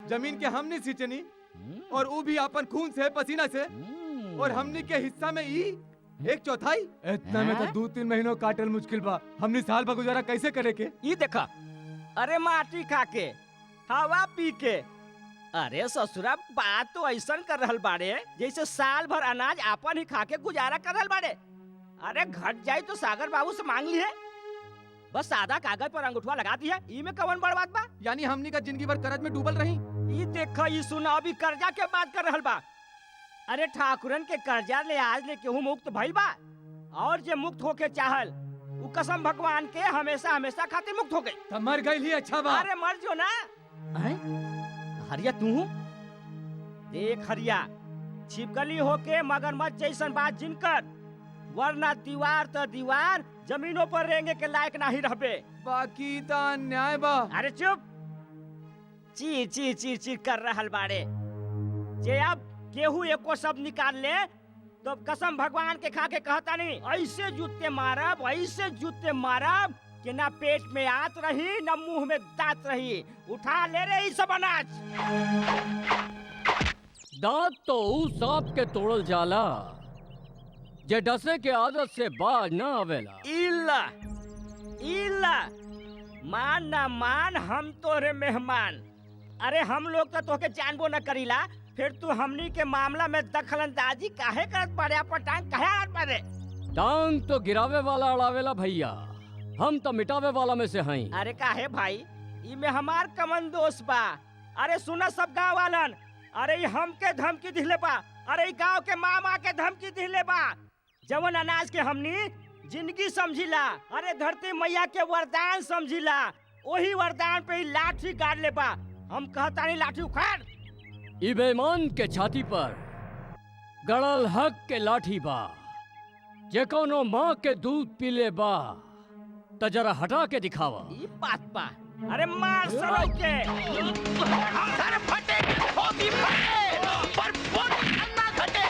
जमीन के हमने सींचनी और वो भी अपन खून से पसीना से और हमने के हिस्सा में ई 1/4 इतना में तो 2-3 महीनों काटल मुश्किल बा। हमने साल भर गुजारा कैसे करे के? ये देखा, अरे माटी खा के हवा पी के, अरे ससुरा बात तो ऐसा कर रहल बाड़े जैसे साल भर अनाज आपन ही खा के गुजारा कर रहल बाड़े। अरे घट जाए तो सागर बाबू से मांग ली है, बस सादा कागज पर अंगूठा लगा दिया। ई में कवन बड़ बात बा? यानी हमनी का जिंदगी भर कर्ज में डूबल रही। ये देखा, ये सुना, अभी कर्जा के बात कर रहल बा। अरे ठाकुरन के कर्जा ले आज ले केहू मुक्त भइल बा, और जे मुक्त होके चाहल वो कसम भगवान के हमेशा हमेशा खातिर मुक्त हो गई। तो मर गई ही अच्छा बा। अरे मर जो ना। हरिया तू देख, हरिया छिपकली होके मगरमच्छ जैसन बात जिनकर, वरना दीवार तो दीवार जमीनों पर रेंगे के लायक नहीं रहबे। बाकी तो अन्याय बा। अरे चुप, ची ची ची ची कर रहल बाड़े। जे अब केहू एको शब्द निकाल ले तो कसम भगवान के खा के कहता नहीं, ऐसे जूते मारब, ऐसे जूते मारब कि ना पेट में आत रही ना मुंह में दांत रही। उठा ले रे ई सब अनाज। दांत तो उस सांप के तोड़ल जाला जे डसे के आदत से बाज ना आवेला। इल्ला इल्ला, मान ना मान, हम तोरे मेहमान। अरे हम लोग तो तोके जानबो न करीला, फिर तू हमनी के मामला में दखलंदाजी काहे करत पड़े? अपन टांग काहे अड़ात पड़े? टांग तो गिरावे वाला अड़ावेला भैया, हम तो मिटावे वाला में से हई। अरे काहे भाई, ई में हमार कमन दोष बा। अरे सुना सब गाँव वालन, अरे ई हमके धमकी दिले बा, अरे ई गाँव के मामा के धमकी दिले बा। जवन अनाज के हमनी जिंदगी समझिला, अरे धरती मैया के वरदान समझिला, वही वरदान पे ही लाठी गाड़ ले बा। हम कहता नहीं लाठी उखाड़। ई बेईमान के छाती पर गड़ल हक के लाठी बा, जे कोनो माँ के दूध पीले बा त जरा हटा के दिखावा। ई बात बा। अरे मार सरो के। अरे फटे, होगी फटे, पर बोली अन्ना घटे।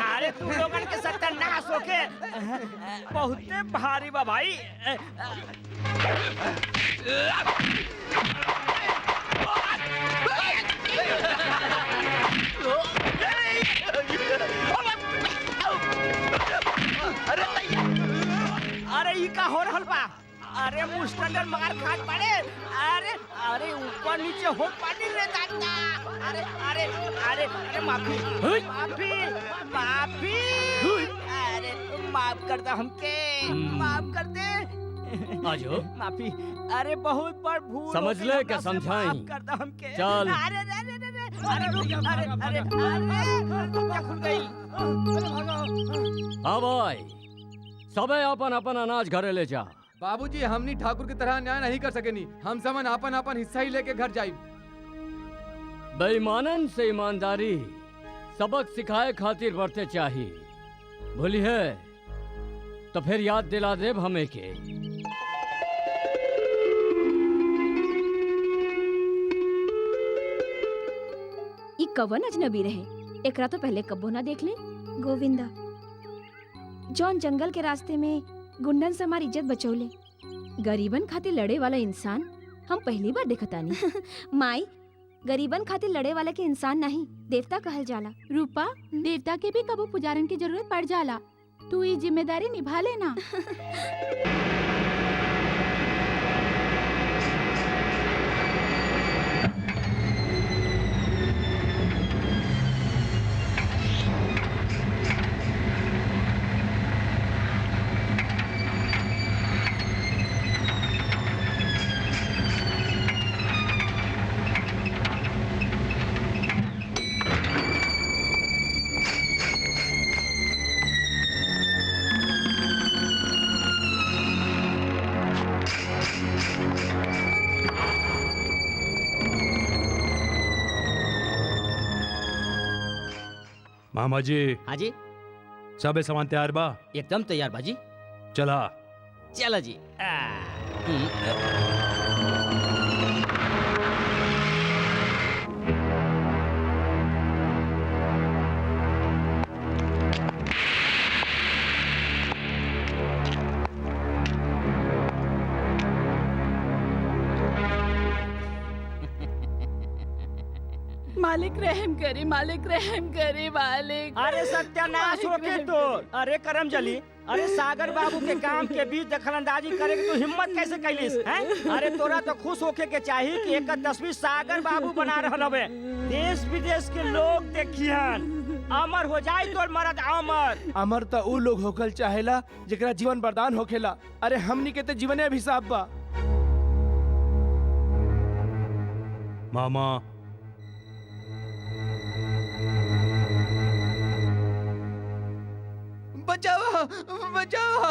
अरे तू लोगन के सत्यानाश होके बहुते भारी बा भाई। अरे ई का हो रहल बा? अरे मुस्टंडर मार खात पड़े। अरे अरे ऊपर नीचे हो पानी रे दादा। अरे अरे अरे अरे माफी माफी माफी। अरे माफ कर दे हमके, माफ कर दे। आजो माफी। अरे बहुत बड़ भूल समझ ले के समझाई। माफ कर दे हमके। चल। अरे अरे अरे अरे रुक, अरे अरे अरे क्या खुल गई? हाँ भाई, सबे अपन अपन अनाज घरे ले जा। बाबूजी, हमनी ठाकुर की तरह न्याय नहीं कर सकेनी। हम समन अपन अपन हिस्सा ही लेके घर जाई। बेईमानन से ईमानदारी सबक सिखाए खातिर बढ़ते चाहिए। भूली है तो फिर याद दिला देब हमें के। ई कवन अजनबी रहे, एकरा तो पहले कब्बो ना देख ले। गोविंदा जौन जंगल के रास्ते में गुंडन से हमारी इज्जत बचौले, गरीबन खातिर लड़े वाला इंसान हम पहली बार देखतानी। माई, गरीबन खातिर लड़े वाला के इंसान नहीं, देवता कहल जाला। रूपा, देवता के भी कबो पुजारन की जरूरत पड़ जाला, तू ये जिम्मेदारी निभा लेना। मामा जी हाँ जी, सबे सामान तैयार बा? एकदम तैयार बाजी। चला। चलो जी। मालिक रहम करे, मालिक रहम करे, मालिक। अरे सत्यानाश हो के तो, अरे करम जली, अरे सागर बाबू के काम के बीच दखलंदाजी करे के तू हिम्मत कैसे कैलिस हैं? अरे तोरा तो खुश होके के चाहिए कि एक तस्वीर सागर बाबू बना रहल हवे, देश विदेश के लोग देखियन, अमर हो जाए तोर मरद अमर। अमर तो उ लोग होकल चाहेला जेकरा जीवन वरदान होखेला। अरे हमनी के तो जीवने अभिशाप बा। मामा बचाओ बचाओ।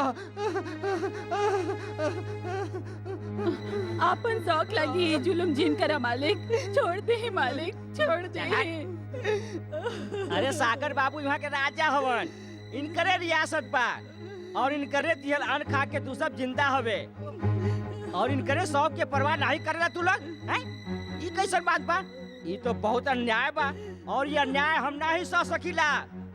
आपन शौक लगी जुलुम जिन करा मालिक, छोड़ दे मालिक, छोड़ दे। अरे सागर बाबू यहाँ के राजा हवन, इनकरे रियासत बा और इनकरे दिहल अन्न खा के तू सब जिंदा हवे और इनकरे शौक के परवाह नहीं करेला तू लोग हैं? ई कैसन बात बा? ई तो बहुत अन्याय बा और ये अन्याय हम नहीं सह सकीला।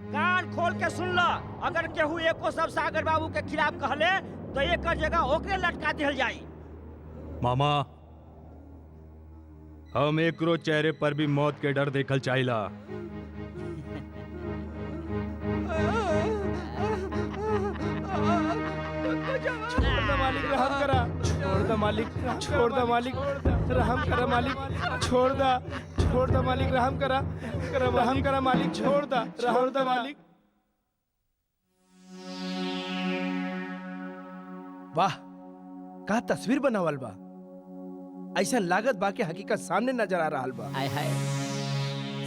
कान खोल के सुन लो, अगर केहू एको सब सागर बाबू के खिलाफ कहले तो एक जगह ओकरे लटका दिहल जाई। मामा हम एकरो चेहरे पर भी मौत के डर देखल चाहिला। छोड़ दे मालिक, रहम करा। छोड़ दे मालिक, छोड़ दे मालिक, रहम करा मालिक, छोड़ दे, छोड़ दे मालिक, रहम करा, रहम करा मालिक, छोड़ दे, रहम दे मालिक। वाह, का तस्वीर बनावल बा। ऐसा लागत बा के हकीकत सामने नजर आ रहा बा। हाय हाय,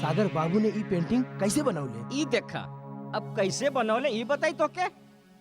सागर बाबू ने ई पेंटिंग कैसे बनौले? ई देखा, अब कैसे बनौले ई बताई तो के?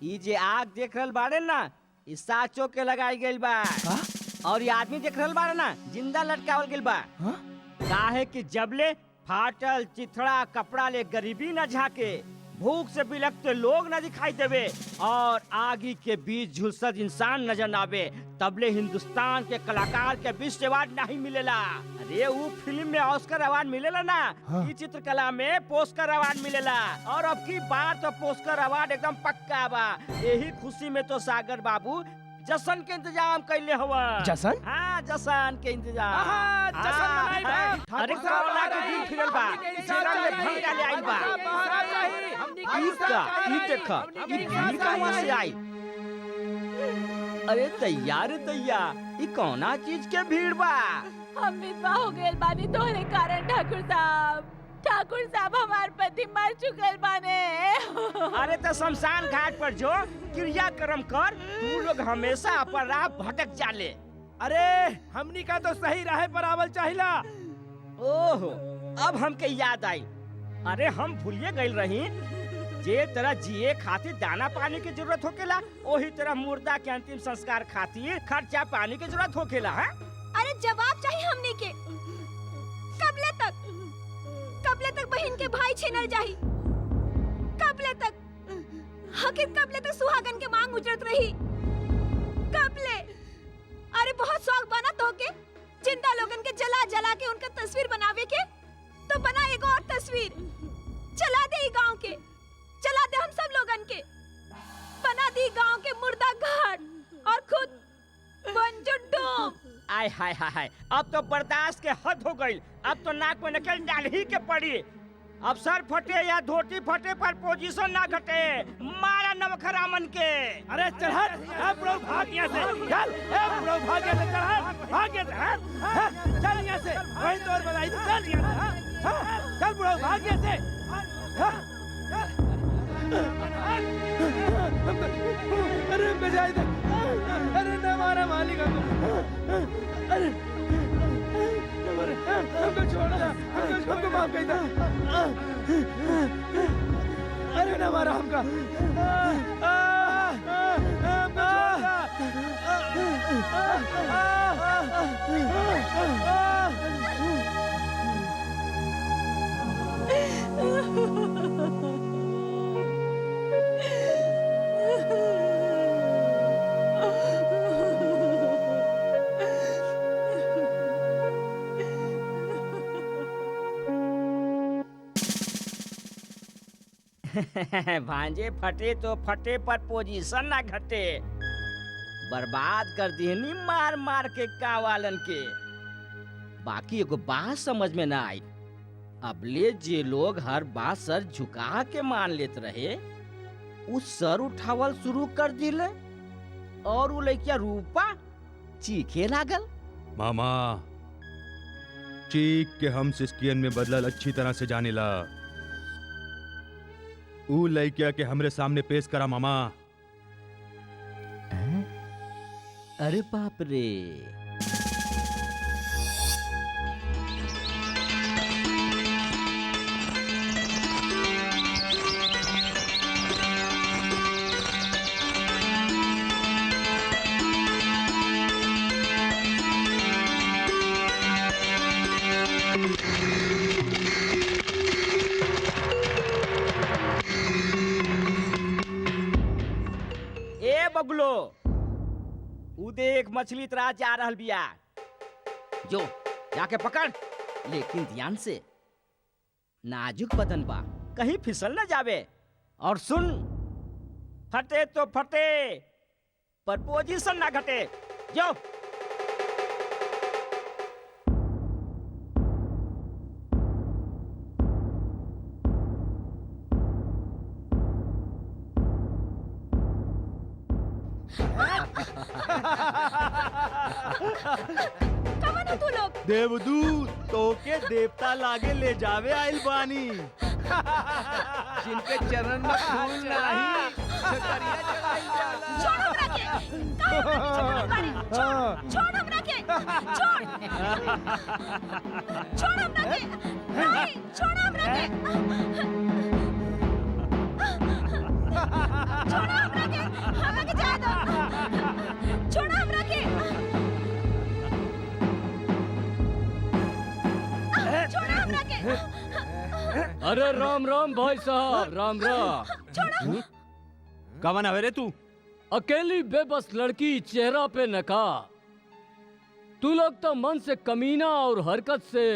ई जे आग देख रहल बाड़े ना, ई साचो के लगाई गइल बा। हाँ? और ये आदमी देख रहल बाड़े ना, जिंदा लटकावल गइल बा। हाँ? काहे कि जबले फाटल चिथड़ा कपड़ा ले गरीबी न झाके, भूख से बिलखते लोग न दिखाई देवे और आगी के बीच झुलसत इंसान नजर न आवे, तबले हिंदुस्तान के कलाकार के विश्व अवार्ड नहीं मिलेला। अरे वो फिल्म में ऑस्कर अवार्ड मिलेला ना, हाँ। ई चित्रकला में पोस्कर अवार्ड मिलेला और अब की बार तो पोस्कर अवार्ड एकदम पक्का बा। यही खुशी में तो सागर बाबू जश्न के इंतजाम कैले हवा। जश्न? हाँ, जश्न के इंतजाम। आहा, जश्न मनाई बा। अरे ठाकुर साहब कोरोना के आ दिन रही। फिरल बा, हमनी के जेरा में चाहिए। भंगा ले आई बा। हमनी इसका ई देखा, ई भीड़ कहाँ से आई? अरे तैयार तैयार, ई कौना चीज के भीड़ बा? हम विधवा हो गए बानी तोहरे कारण ठाकुर साहब। ठाकुर साहब हमार पति मर चुकल बाने। अरे तो शमशान घाट पर जो क्रियाक्रम कर, तू लोग हमेशा अपन राह भटक जाले। अरे हमनी का तो सही राह पर आवल चाहिला। ओहो, अब हमके याद आई। अरे हम भूलिए गइल रही, जे तरह जिए खातिर दाना पानी की जरूरत होकेला, वही तरह मुर्दा के अंतिम संस्कार खातिर खर्चा पानी की जरूरत होकेला। है? अरे जवाब चाहिए हमने के। कबले तक बहन के भाई छीनल जाही? कबले तक आखिर कबले तक सुहागन के मांग उजड़त रही? कबले? अरे बहुत शौक बना तो के जिंदा लोगन के जला जला के उनका तस्वीर बनावे के, तो बना एक और तस्वीर, चला दे गांव के, चला दे हम सब लोगन के, बना दी गांव के मुर्दा घाट और खुद बन जुड्डू। आय हाय हाय हाय, अब तो बर्दाश्त के हद हो गई। अब तो नाक में नकल डाल ही के पड़ी। अब सर फटे या धोती फटे पर पोजीशन ना घटे, मारा नवखरा मन के। अरे चल हट, ए ब्रो भाग यहाँ से, चल, ए ब्रो भाग यहाँ से, चल हट, भाग यहाँ से, हट, चल यहाँ से, वही तो और बनाई थी, चल यहाँ से, चल ब्रो भाग यहाँ से, अरे बजाई दे, अरे न मारा मालिक हमको, अरे हमको छोड़ दे, हमको माफ कर दे, अरे न मारा हमका, हमको छोड़ दे, भांजे फटे तो फटे पर पोजीशन ना घटे। बर्बाद कर दिहनी मार मार के कावालन के। बाकी एगो बात समझ में ना आई, अबले जे लोग हर बात सर झुका के मान लेत रहे, उस सर उठावल शुरू कर दिले और वो लड़किया रूपा चीखे लागल। मामा, चीख के हम सिस्कियन में बदलल अच्छी तरह से जानेला। ऊ लइकिया के हमरे सामने पेश करा मामा। अरे बाप रे, बगलो उ देख मछली तरह जा रहल बिया, जो जाके पकड़, लेकिन ध्यान से, नाजुक बदन बा, कहीं फिसल न जावे। और सुन, फटे तो फटे पर पोजीशन ना घटे। जो कवन हो तू लोग? देवदूत तोके देवता लागे ले जावे आइल बानी। जिनके चरण में फूल नहीं, छतरिया चढ़ाई जाला। छोड़ हमरा के, काहे हमरा के छोड़ बारी? छोड़ हमरा के, छोड़ हमरा के, नहीं, छोड़ हमरा के, छोड़ हमरा के जाए दो, छोड़ हमरा के, छोड़ हमरा के। अरे राम राम भाई साहब, राम राम। कवन हवे रे तू? अकेली बेबस लड़की, चेहरा पे नकाब। तू लोग तो मन से कमीना और हरकत से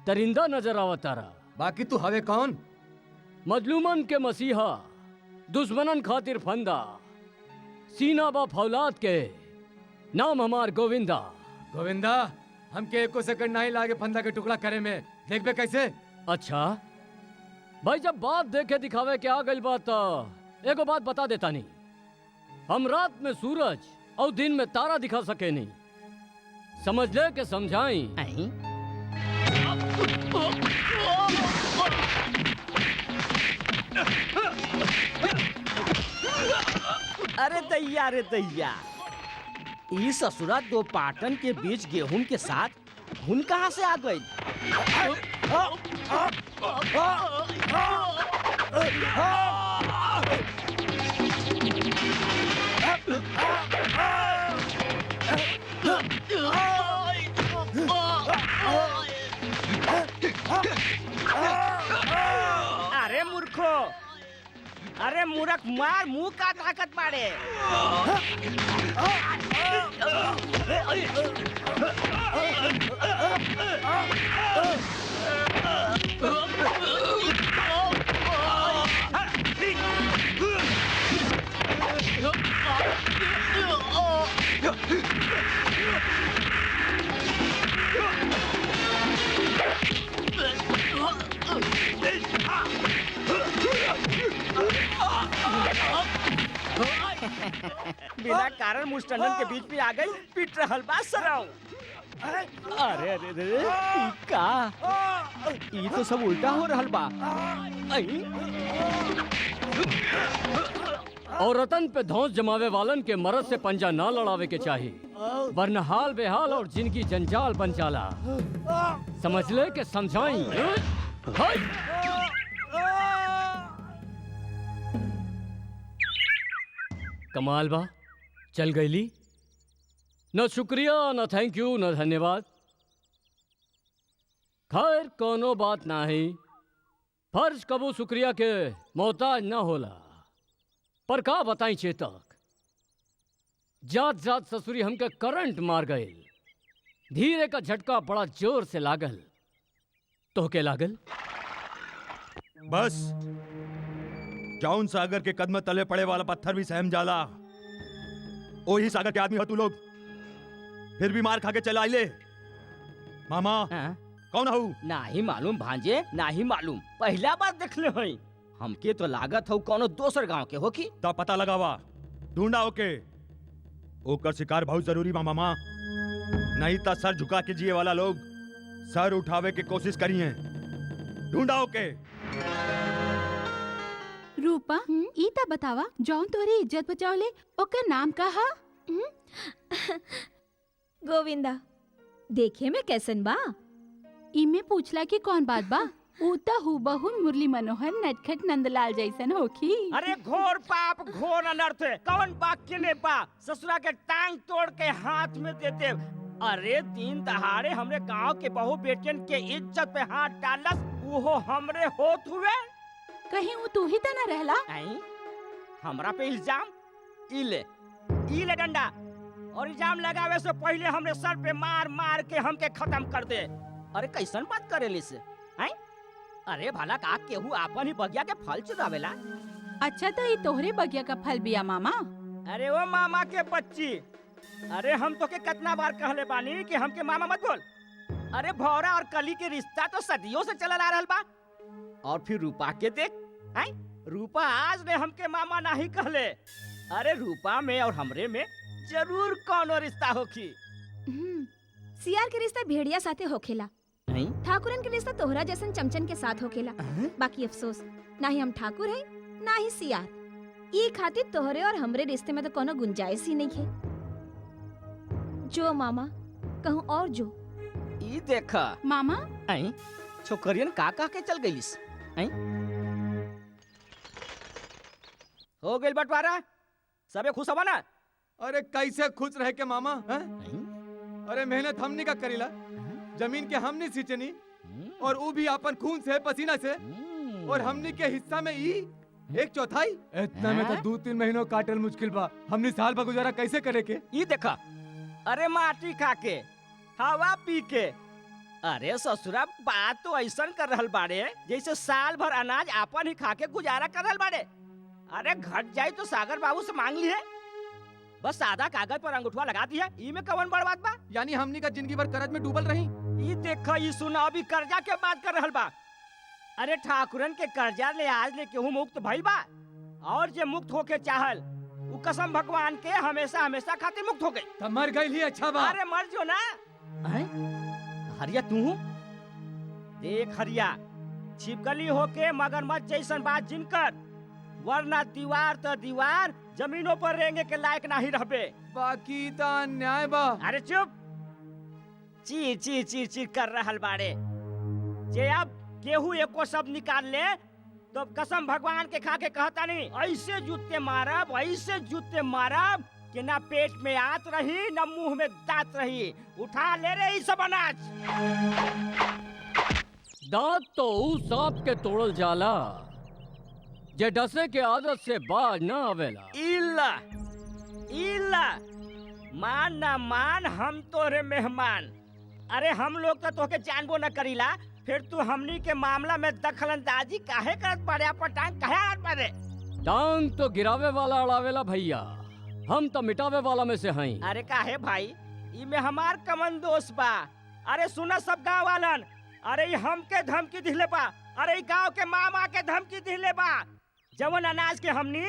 दरिंदा नजर आवतारा। बाकी तू हवे कौन? मजलूमन के मसीहा, दुश्मनन खातिर फंदा, सीना बा फौलाद के, नाम हमार गोविंदा। गोविंदा, हमके एको सेकंड नहीं लागे फंदा के टुकड़ा करे में। देखबे कैसे? अच्छा भाई, जब बात देखे दिखावे के आ गई बात, एगो बात बता देता नहीं। हम रात में सूरज और दिन में तारा दिखा सके नहीं, समझ ले के समझाई। अरे दैया, रे दैया, ई ससुरा दो पाटन के बीच गेहूं के साथ घुन कहाँ से आ गई? अरे मूर्खो, अरे मूर्ख, मार मुंह का ताकत मारे। बिना कारण मुस्टंडन के बीच में आ गई, पीट रहल बा सराऊ। अरे अरे अरे, ई का? ई तो सब उल्टा हो रहल बा। औरतन पे धौंस जमावे वालन के मर्द से पंजा ना लड़ावे के चाहिए, वरना हाल बेहाल और जिनकी जंजाल बन जाला। समझ ले के समझाई। कमाल बा, चल गईली। न शुक्रिया न थैंक यू न धन्यवाद। खैर कोनो बात नहीं, फर्ज कबू शुक्रिया के मोहताज न होला। पर का बताई चेतक, जात जात ससुरी हमके करंट मार गए। धीरे का झटका बड़ा जोर से लागल। तो के लागल? बस जौन सागर के कदम तले पड़े वाला पत्थर भी सहम जाला, ओही सागर के आदमी हो तू लोग। फिर भी मार खा के चला आइले। मामा हाँ? कौन हूँ? नाही मालूम भांजे, नाही मालूम, पहला बार देखले हई। हमके तो लागत हो कोनो दोसर गांव के हो की। तब पता लगावा, ढूंढा ओके। ओकर शिकार बहुत जरूरी बा मामा, नहीं तो सर झुका के जिए वाला लोग सर उठावे के कोशिश करिए। ढूंढा ओके। रूपा ई ता बतावा, जौन तोहरी इज्जत बचावले ओकर नाम का हा? गोविंदा। देखे में कैसन बा? इमे पूछला कि कौन बात बा? ऊ ता हूबहू मुरली मनोहर नटखट नंदलाल जैसन होखी। अरे घोर पाप घोर अनर्थ, कौन वाक्य ने बा ससुरा के टांग तोड़ के हाथ में देते। अरे दिन दहाड़े हमरे गांव के बहू बेटियन के इज्जत पे हाथ डालस, वो हमरे होत हुए। कहीं वो तू ही ता न रहला? आई हमरा पे इल्जाम? इले डंडा, और इल्जाम लगावे से पहले हमरे सर पे मार मार के हमके खत्म कर दे। अरे कैसन बात करेली से? आई अरे भला का केहू आपन ही बगिया के फल चुरावेला? अच्छा तो ये तोहरे बगिया का फल बिया मामा। अरे वो मामा के बच्ची, अरे हम तो के कितना बार कहले बानी कि हमके मामा मत बोल। अरे भौरा और कली के रिश्ता तो सदियों से चलल आ रहल बा। और फिर रूपा के देख, आई रूपा आज ने हमके मामा नहीं कहले। अरे रूपा में और हमरे में जरूर कोनो रिश्ता होखी। सियार के रिश्ता भेड़िया साथे होखेला, ठाकुरन के रिश्ता तोहरा जैसन चमचन के साथ होखेला। बाकी अफसोस, ना ही हम ठाकुर है ना ही सियार। ई खातिर तोहरे और हमरे रिश्ते में तो कोनो गुंजाइश ही नहीं है। जो मामा कहूँ और जो। ई देखा मामा, आई छोकरियन का कह के चल गईलिस। आई हो गइल बंटवारा, सबे खुश हवा ना? अरे कैसे खुश रहे के मामा है? अरे मेहनत हमनी का करीला, जमीन के हमनी सींचनी, और वो भी अपन खून से पसीना से। और हमनी के हिस्सा में ई 1/4। इतना में तो 2-3 महीनों काटल मुश्किल बा। हमनी साल भर गुजारा कैसे करे के? ई देखा, अरे माटी खा के हवा पी के। अरे ससुरा बात तो ऐसा कर रहल बाड़े जैसे साल भर अनाज आपन ही खा के गुजारा कर रहल बाड़े। अरे घट जाए तो सागर बाबू से मांग ली है, बस सादा कागज पर अंगूठा लगा दिया। ई में कवन बड़ बात बा? यानी हमनी का जिंदगी भर कर्ज में डूबल रही। ई देखा, ई सुना, अभी कर्जा के बात कर रहल बा। अरे ठाकुरन के कर्जा ले आज ले केहू मुक्त भइल बा, और जे मुक्त होके चाहल उ कसम भगवान के हमेशा हमेशा खातिर मुक्त हो गई। तब मर गई ही अच्छा बा। अरे मर जो ना। हरिया तू देख, हरिया छिपकली होके मगरमच्छ जैसन बात जिनकर, वरना दीवार तो दीवार जमीनों पर रेंगे के लायक नहीं रहबे। बाकी ता न्याय बा। अरे चुप, चीर चीर चीर चीर कर रहल बाड़े। जे अब केहू एको शब्द निकाल ले तो कसम भगवान के खा के कहता नहीं, ऐसे जूते मारब कि ना पेट में आत रही ना मुंह में दांत रही। उठा ले रे ई सब अनाज। दांत तो ऊ सांप के तोड़ल जाला जे डसे के आदत से बाज ना आवेला। इल्ला मान ना मान, हम तोरे मेहमान। अरे हम लोग तो तोके जानबो न करीला, फिर तू हमनी के मामला में दखलंदाजी काहे करत पड़े? अपन टांग काहे आड़ पड़े? टांग तो गिरावे वाला अड़ावेला भैया, हम तो मिटावे वाला में से हई। अरे काहे भाई, इमे हमार कमन दोष बा। अरे सुना सब गाँव वालन, अरे हमके धमकी दिले बा। अरे गाँव के मामा के धमकी दिले बा। जवन अनाज के हमनी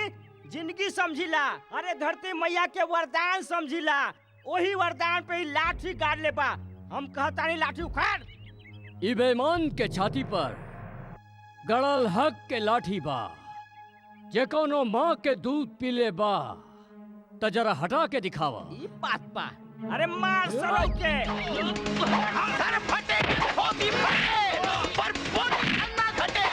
जिंदगी समझिला, अरे धरती मैया के वरदान समझिला, वही वरदान पे ही लाठी गाड़ ले बा। हम कहता नहीं लाठी उखाड़। ई बेईमान के छाती पर गड़ल हक के लाठी बा, जे कोनो माँ के दूध पीले बा त जरा हटा के दिखावा। ई बात बा। अरे मार सरौ के। सर फटे, होगी फटे, पर फुट अन्ना घटे।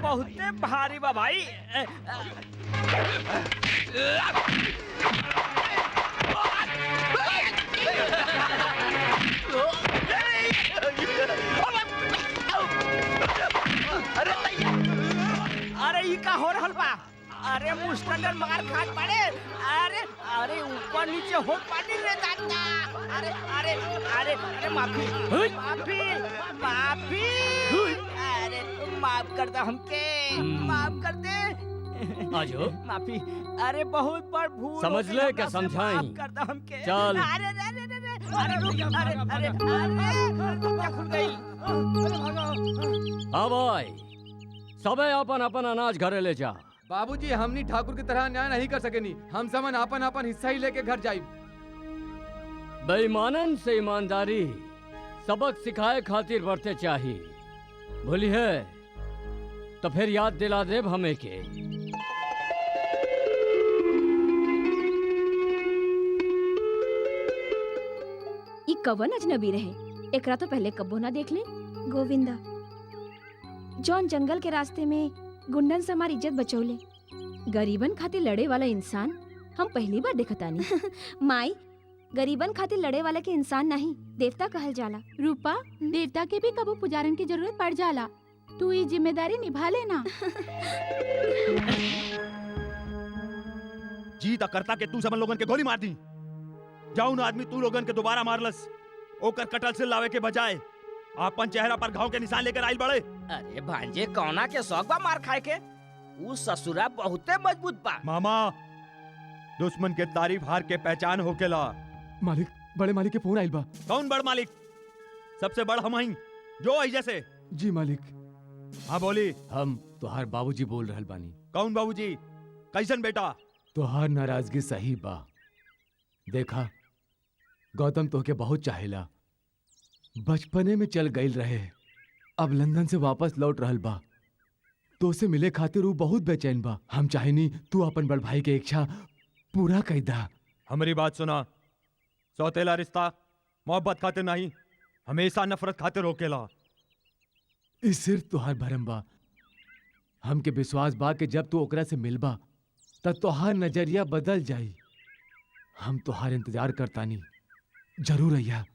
बहुते भारी बा भाई। अरे ई का हो रहल बा? अरे मुस्टंडर मार खात पड़े। अरे अरे ऊपर नीचे हो पानी रे दादा। अरे अरे अरे अरे माफी माफी माफी। अरे माफ कर दे हमके, माफ कर दे। आजो माफी। अरे बहुत बड़ भूल समझ हो ले गई, क्या हमरा से समझाई? माफ कर दे हमके। चल। अरे अरे अरे अरे अरे रुक, अरे अरे अरे क्या खुल गई? हाँ भाई, सबे अपन अपन अनाज घरे ले जा। बाबूजी हमनी ठाकुर की तरह न्याय नहीं कर सकेनी। हम समन अपन अपन हिस्सा ही लेके घर जाई। बेईमानन से ईमानदारी सबक सिखाए खातिर बरते चाहिए। भूली है तो फिर याद दिला देब हमें के। ई कवन अजनबी रहे, एकरा तो पहले कब्बो ना देख ले। गोविंदा जौन जंगल के रास्ते में गुंडन से हमारी इज्जत बचौले, गरीबन खातिर लड़े वाला इंसान हम पहली बार देखतानी। माई, गरीबन खातिर लड़े वाला के इंसान नहीं देवता कहल जाला। रूपा, देवता के भी कबो पुजारन की जरूरत पड़ जाला। तू ये जिम्मेदारी निभा लेना। जीत करता के तू समन लोगन के गोली मार दी। जाऊन आदमी तू लोगन के दोबारा मारलस, ओकर कटल से लावे के बजाय आपन चेहरा पर घाव के निशान लेकर आइल बड़े। अरे भांजे कौना के शौक बा मार खाए के? उ ससुरा बहुते मजबूत बा। मामा, दुश्मन के तारीफ हार के पहचान होकेला। मालिक, बड़े मालिक के फोन आइल बा। कौन बड़ मालिक? सबसे बड़ हम हईं, जो आई जैसे। जी मालिक। हाँ बोली। हम तोहार बाबूजी बोल रहल बानी। कौन बाबूजी? कैसन बेटा? तोहार नाराजगी सही बा। देखा, गौतम तोहके बहुत चाहेला। बचपने में चल गईल रहे, अब लंदन से वापस लौट रहल बा। तो से मिले खातिर वो बहुत बेचैन बा। हम चाहेनी तू अपन बड़ भाई के इच्छा पूरा कर दा। हमारी बात सुना, सौतेला रिश्ता मोहब्बत खातिर नहीं, हमेशा नफरत खातिर होकेला। इस सिर्फ तोहार भरम बा। हमके विश्वास बा कि जब तू ओकरा से मिलबा तब तोहार नजरिया बदल जाई। हम तोहार इंतजार करतानी, जरूर अइया।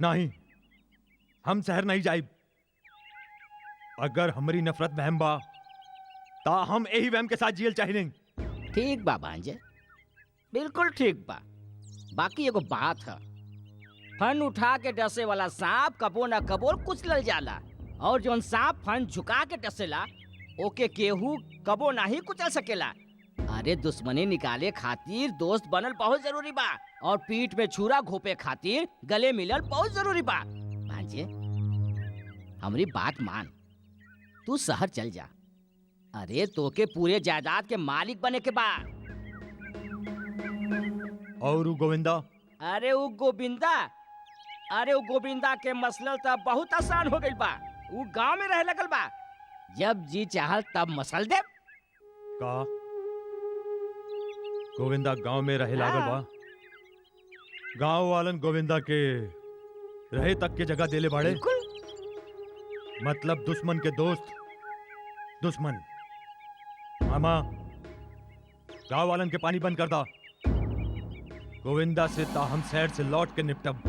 नहीं, हम शहर नहीं जाइब। अगर हमारी नफरत वहम बा ता हम यही वहम के साथ जियल चाहिए। ठीक बा भांजे, बिल्कुल ठीक बा। बाकी एगो बात है, फन उठा के डसे वाला सांप कबो न कबो कुचलल जाला, और जोन सांप फन झुका के डसेला ओके केहू कबो नहीं कुचल सकेला। अरे दुश्मनी निकाले खातिर दोस्त बनल बहुत जरूरी बा, और पीठ में छुरा घोपे खातिर गले मिलल बहुत जरूरी बा। भांजे, हमारी बात मान, तू शहर चल जा। अरे तोके पूरे जायदाद के मालिक बने के बा। और उ गोविंदा? अरे वो गोविंदा के मसलल तब बहुत आसान हो गई बा। वो गांव में रह लगल बा, जब जी चाहल तब मसल दे। का गोविंदा गांव में रहे लागल बा? गांव वालन गोविंदा के रहे तक के जगह देले बाड़े। मतलब दुश्मन के दोस्त दुश्मन। मामा, गांव वालन के पानी बंद कर दा। गोविंदा से ता हम शहर से लौट के निपटब।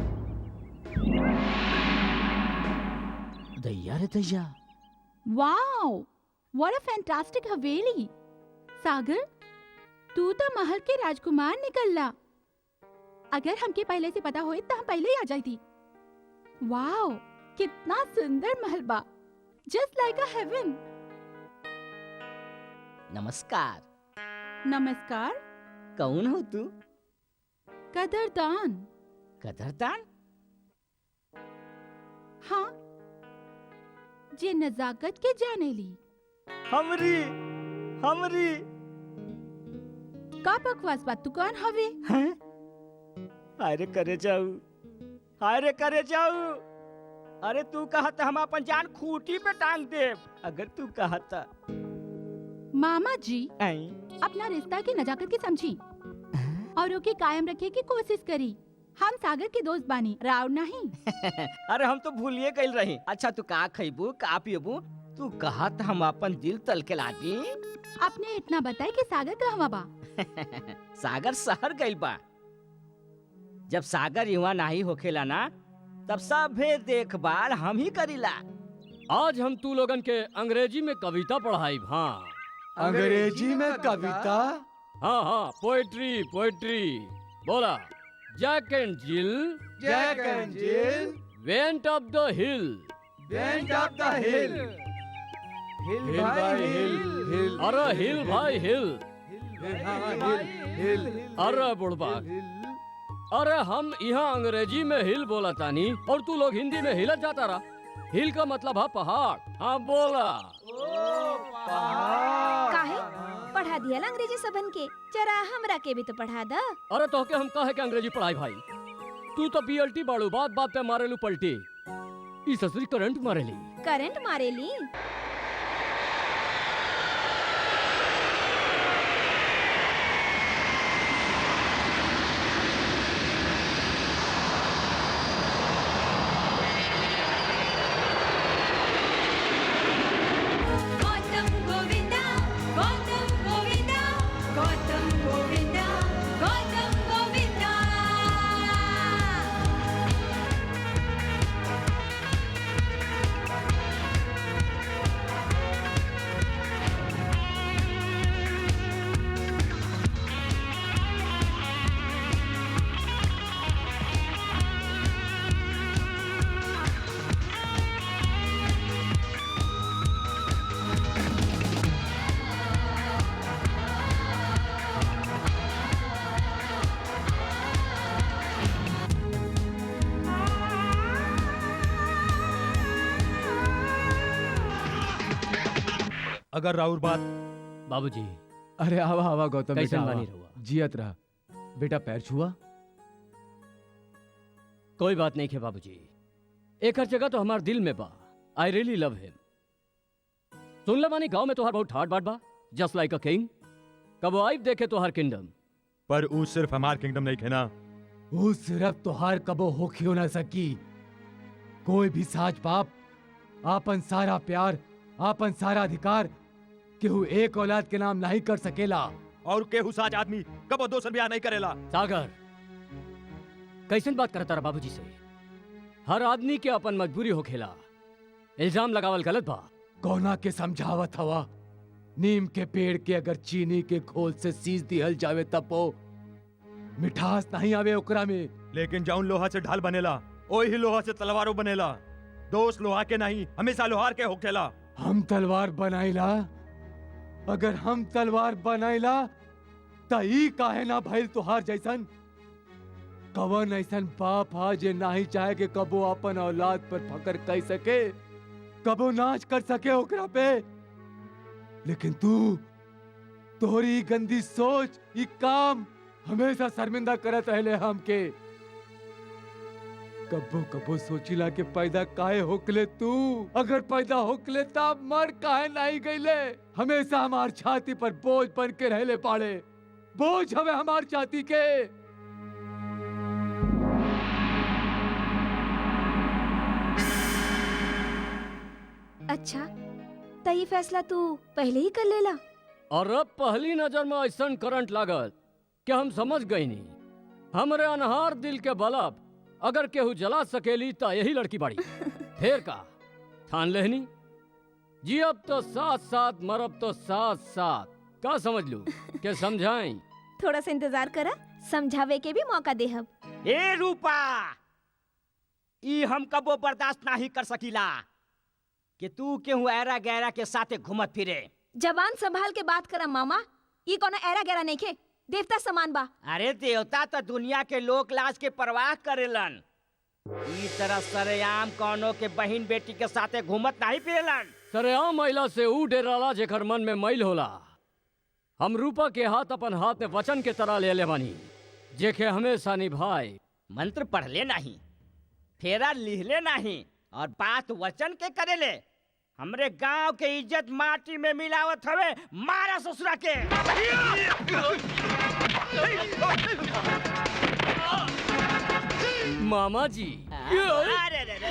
दैया रे दैया। वाओ, व्हाट अ फैंटास्टिक हवेली। सागर, तू तो महल के राजकुमार निकलला। अगर हमके पहले से पता होए तो हम पहले ही आ जाती। वाओ, कितना सुंदर महल बा, जस्ट लाइक अ हेवन। नमस्कार। नमस्कार। कौन हो तू? कदरदान। कदरदान? हाँ, जे नजाकत के जाने ली। हमरी का बकवास बात, तू कौन हवे? हैं? हायरे करे जाऊ। अरे तू कहत हम अपन जान खूंटी पे टांग देव, अगर तू कहता। मामा जी, आई अपना रिश्ता की नजाकत की समझी और ओके कायम रखे की कोशिश करी। हम सागर के दोस्त बानी, राव नहीं। अरे हम तो भूलिए गइल रही। अच्छा तू का खइबू का पियबू? तू कहा त हम अपन दिल तल के लादी। आपने इतना बताए कि सागर कहवा बा? सागर शहर गइल बा। जब सागर युवा नहीं होखेला ना तब सभे देखभाल हम ही करीला। आज हम तू लोगन के अंग्रेजी में कविता पढ़ाई। हाँ अंग्रेजी में कविता? हाँ हाँ, पोएट्री पोएट्री। बोला, Jack and Jill Jack and Jill went up द हिल, वेंट अप द हिल, हिल भाई हिल, अरे हिल भाई हिल, हिल, अरे बुढ़बाक, अरे हम यहाँ अंग्रेजी में हिल बोला तानी और तू लोग हिंदी में हिलत जाता रहा। हिल का मतलब है पहाड़। हाँ बोला। काहे पढ़ा दिया ला अंग्रेजी सबन के, जरा हमरा के भी तो पढ़ा दा। अरे तो के हम कहे के अंग्रेजी पढ़ाई भाई? तू तो पीएलटी बाड़ू, बात बात पे मारेलू पलटी। ई ससुरी करंट मारेली। करंट मारेली? गौतम गोविंदा, गौतम गोविंदा, गौतम गोविंदा, गौतम गोविंदा। अगर राउर बात बाबूजी अरे आवा आवा गौतम बेटा कैसन आवा। बानी रहुआ? जियत रहा बेटा, पैर छुआ। कोई बात नहीं है बाबूजी, एक हर जगह तो हमार दिल में बा। आई रियली लव हिम। सुन ले मानी गांव में तोहार बहुत ठाट बाट बा, जस्ट लाइक अ किंग। कब आइब देखे तोहार किंगडम। पर ऊ सिर्फ हमार किंगडम नहीं खे ना। वो सिर्फ तोहार कबो होखियो ना सकी। कोई भी साज पाप, आपन सारा प्यार, आपन सारा अधिकार केहू एक औलाद के नाम नहीं कर सकेला। और केहू साज आदमी कबो दोसर ब्याह नहीं करेला। सागर कैसन बात करता रहा बाबूजी से? हर आदमी के अपन मजबूरी हो खेला। इल्जाम लगावल गलत बा। कोना के समझावत हवा, नीम के पेड़ के अगर चीनी के घोल से सींच दिहल जावे तब वो मिठास नहीं आवे ओकरा में। लेकिन जौन लोहा से ढाल बनेला ओही लोहा से तलवारो बनेला। दोस्त लोहा के नहीं, हमेशा लोहार के होखेला। हम तलवार बनाइला, अगर हम तलवार बनाइला त ई काहे ना भइल तोहार जैसन? कवन ऐसन बाप हा जे नाही चाहे कि कबो अपन औलाद पर फकर कर सके, कबो नाच कर सके ओकरा पे। लेकिन तोहरी गंदी सोच, ई काम हमेशा शर्मिंदा करत रहले हमके। कबो कबो सोचिला के पैदा काहे होकले तू? अगर पैदा होकले तब मर काहे नहीं गईले? हमेशा हमार छाती पर बोझ बन के रहले पाड़े। बोझ हवे हमार छाती के। अच्छा त ये फैसला तू पहले ही कर लेला? और अब पहली नजर में ऐसा करंट लागल कि हम समझ गई नहीं। हमरे अनहार दिल के बलब अगर केहू जला सकेली तो यही लड़की बाड़ी। फेर का ठान लेहनी जी, अब तो साथ साथ मरब तो साथ साथ। का समझ लू के समझाई? थोड़ा सा इंतजार करा, समझावे के भी मौका देहब। ए रूपा, ई हम कबो बर्दाश्त नहीं कर सकीला कि तू केहू ऐरा गैरा के साथे घूमत फिरे। जबान संभाल के बात करा मामा, ई कोनो ऐरा गैरा नहीं खे, देवता समान बा। अरे देवता तो दुनिया के लोक लाज के परवाह करेलन। ई तरह सरेआम कौनो के बहन बेटी के साथे घूमत नहीं फिरेलन। सरेआम महिला से ऊ डेराला जेकर मन में मैल होला। हम रूपा के हाथ अपन हाथ में वचन के तरह ले ले बानी, जेके हमेशा निभाए। मंत्र पढ़ले नहीं, फेरा लिहले नहीं, और बात वचन के करेले। हमरे गांव के इज्जत माटी में मिलावत हवे। मारा ससुरा के। मामा जी। अरे रे रे।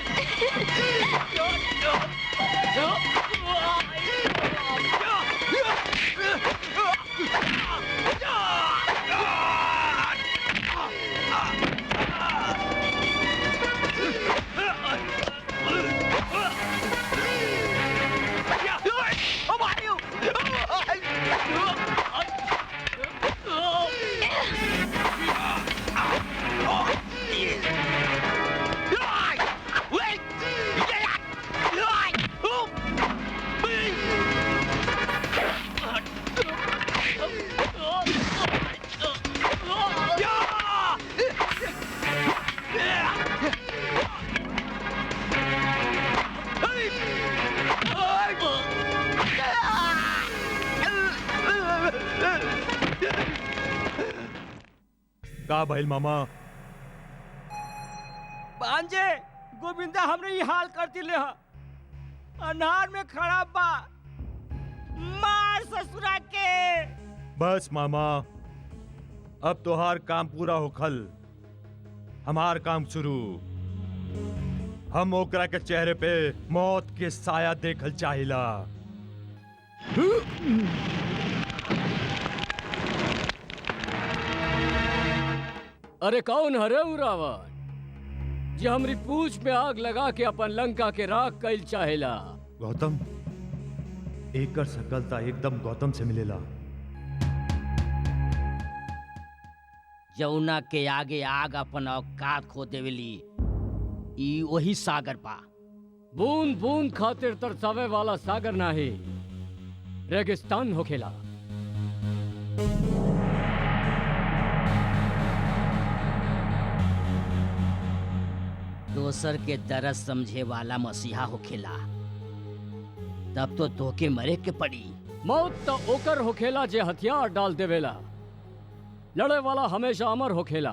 का भइल मामा? भांजे गोविंदा हमने ये हाल कर दिले ह। अनार में खड़ा बा, मार ससुरा के। बस मामा, अब तोहार काम पूरा होखल, हमार काम शुरू। हम ओकरा के चेहरे पे मौत के साया देखल चाहिला। अरे कौन हरे उ रावण जे हमरी पूछ में आग लगा के अपन लंका के राख कइल चाहेला? गौतम, एकर सकलता एकदम गौतम से मिलेला। जौना के आगे आग अपन औकात खो देवेली, ई वही सागर बा। बूंद बूंद खातिर तरसावे वाला सागर नाही, रेगिस्तान होखेला। दोसर के दर्द समझे वाला मसीहा होखेला। तब तो धोखे मरे के पड़ी। मौत तो ओकर होखेला जे हथियार डाल देवेला। लड़े वाला हमेशा अमर होखेला।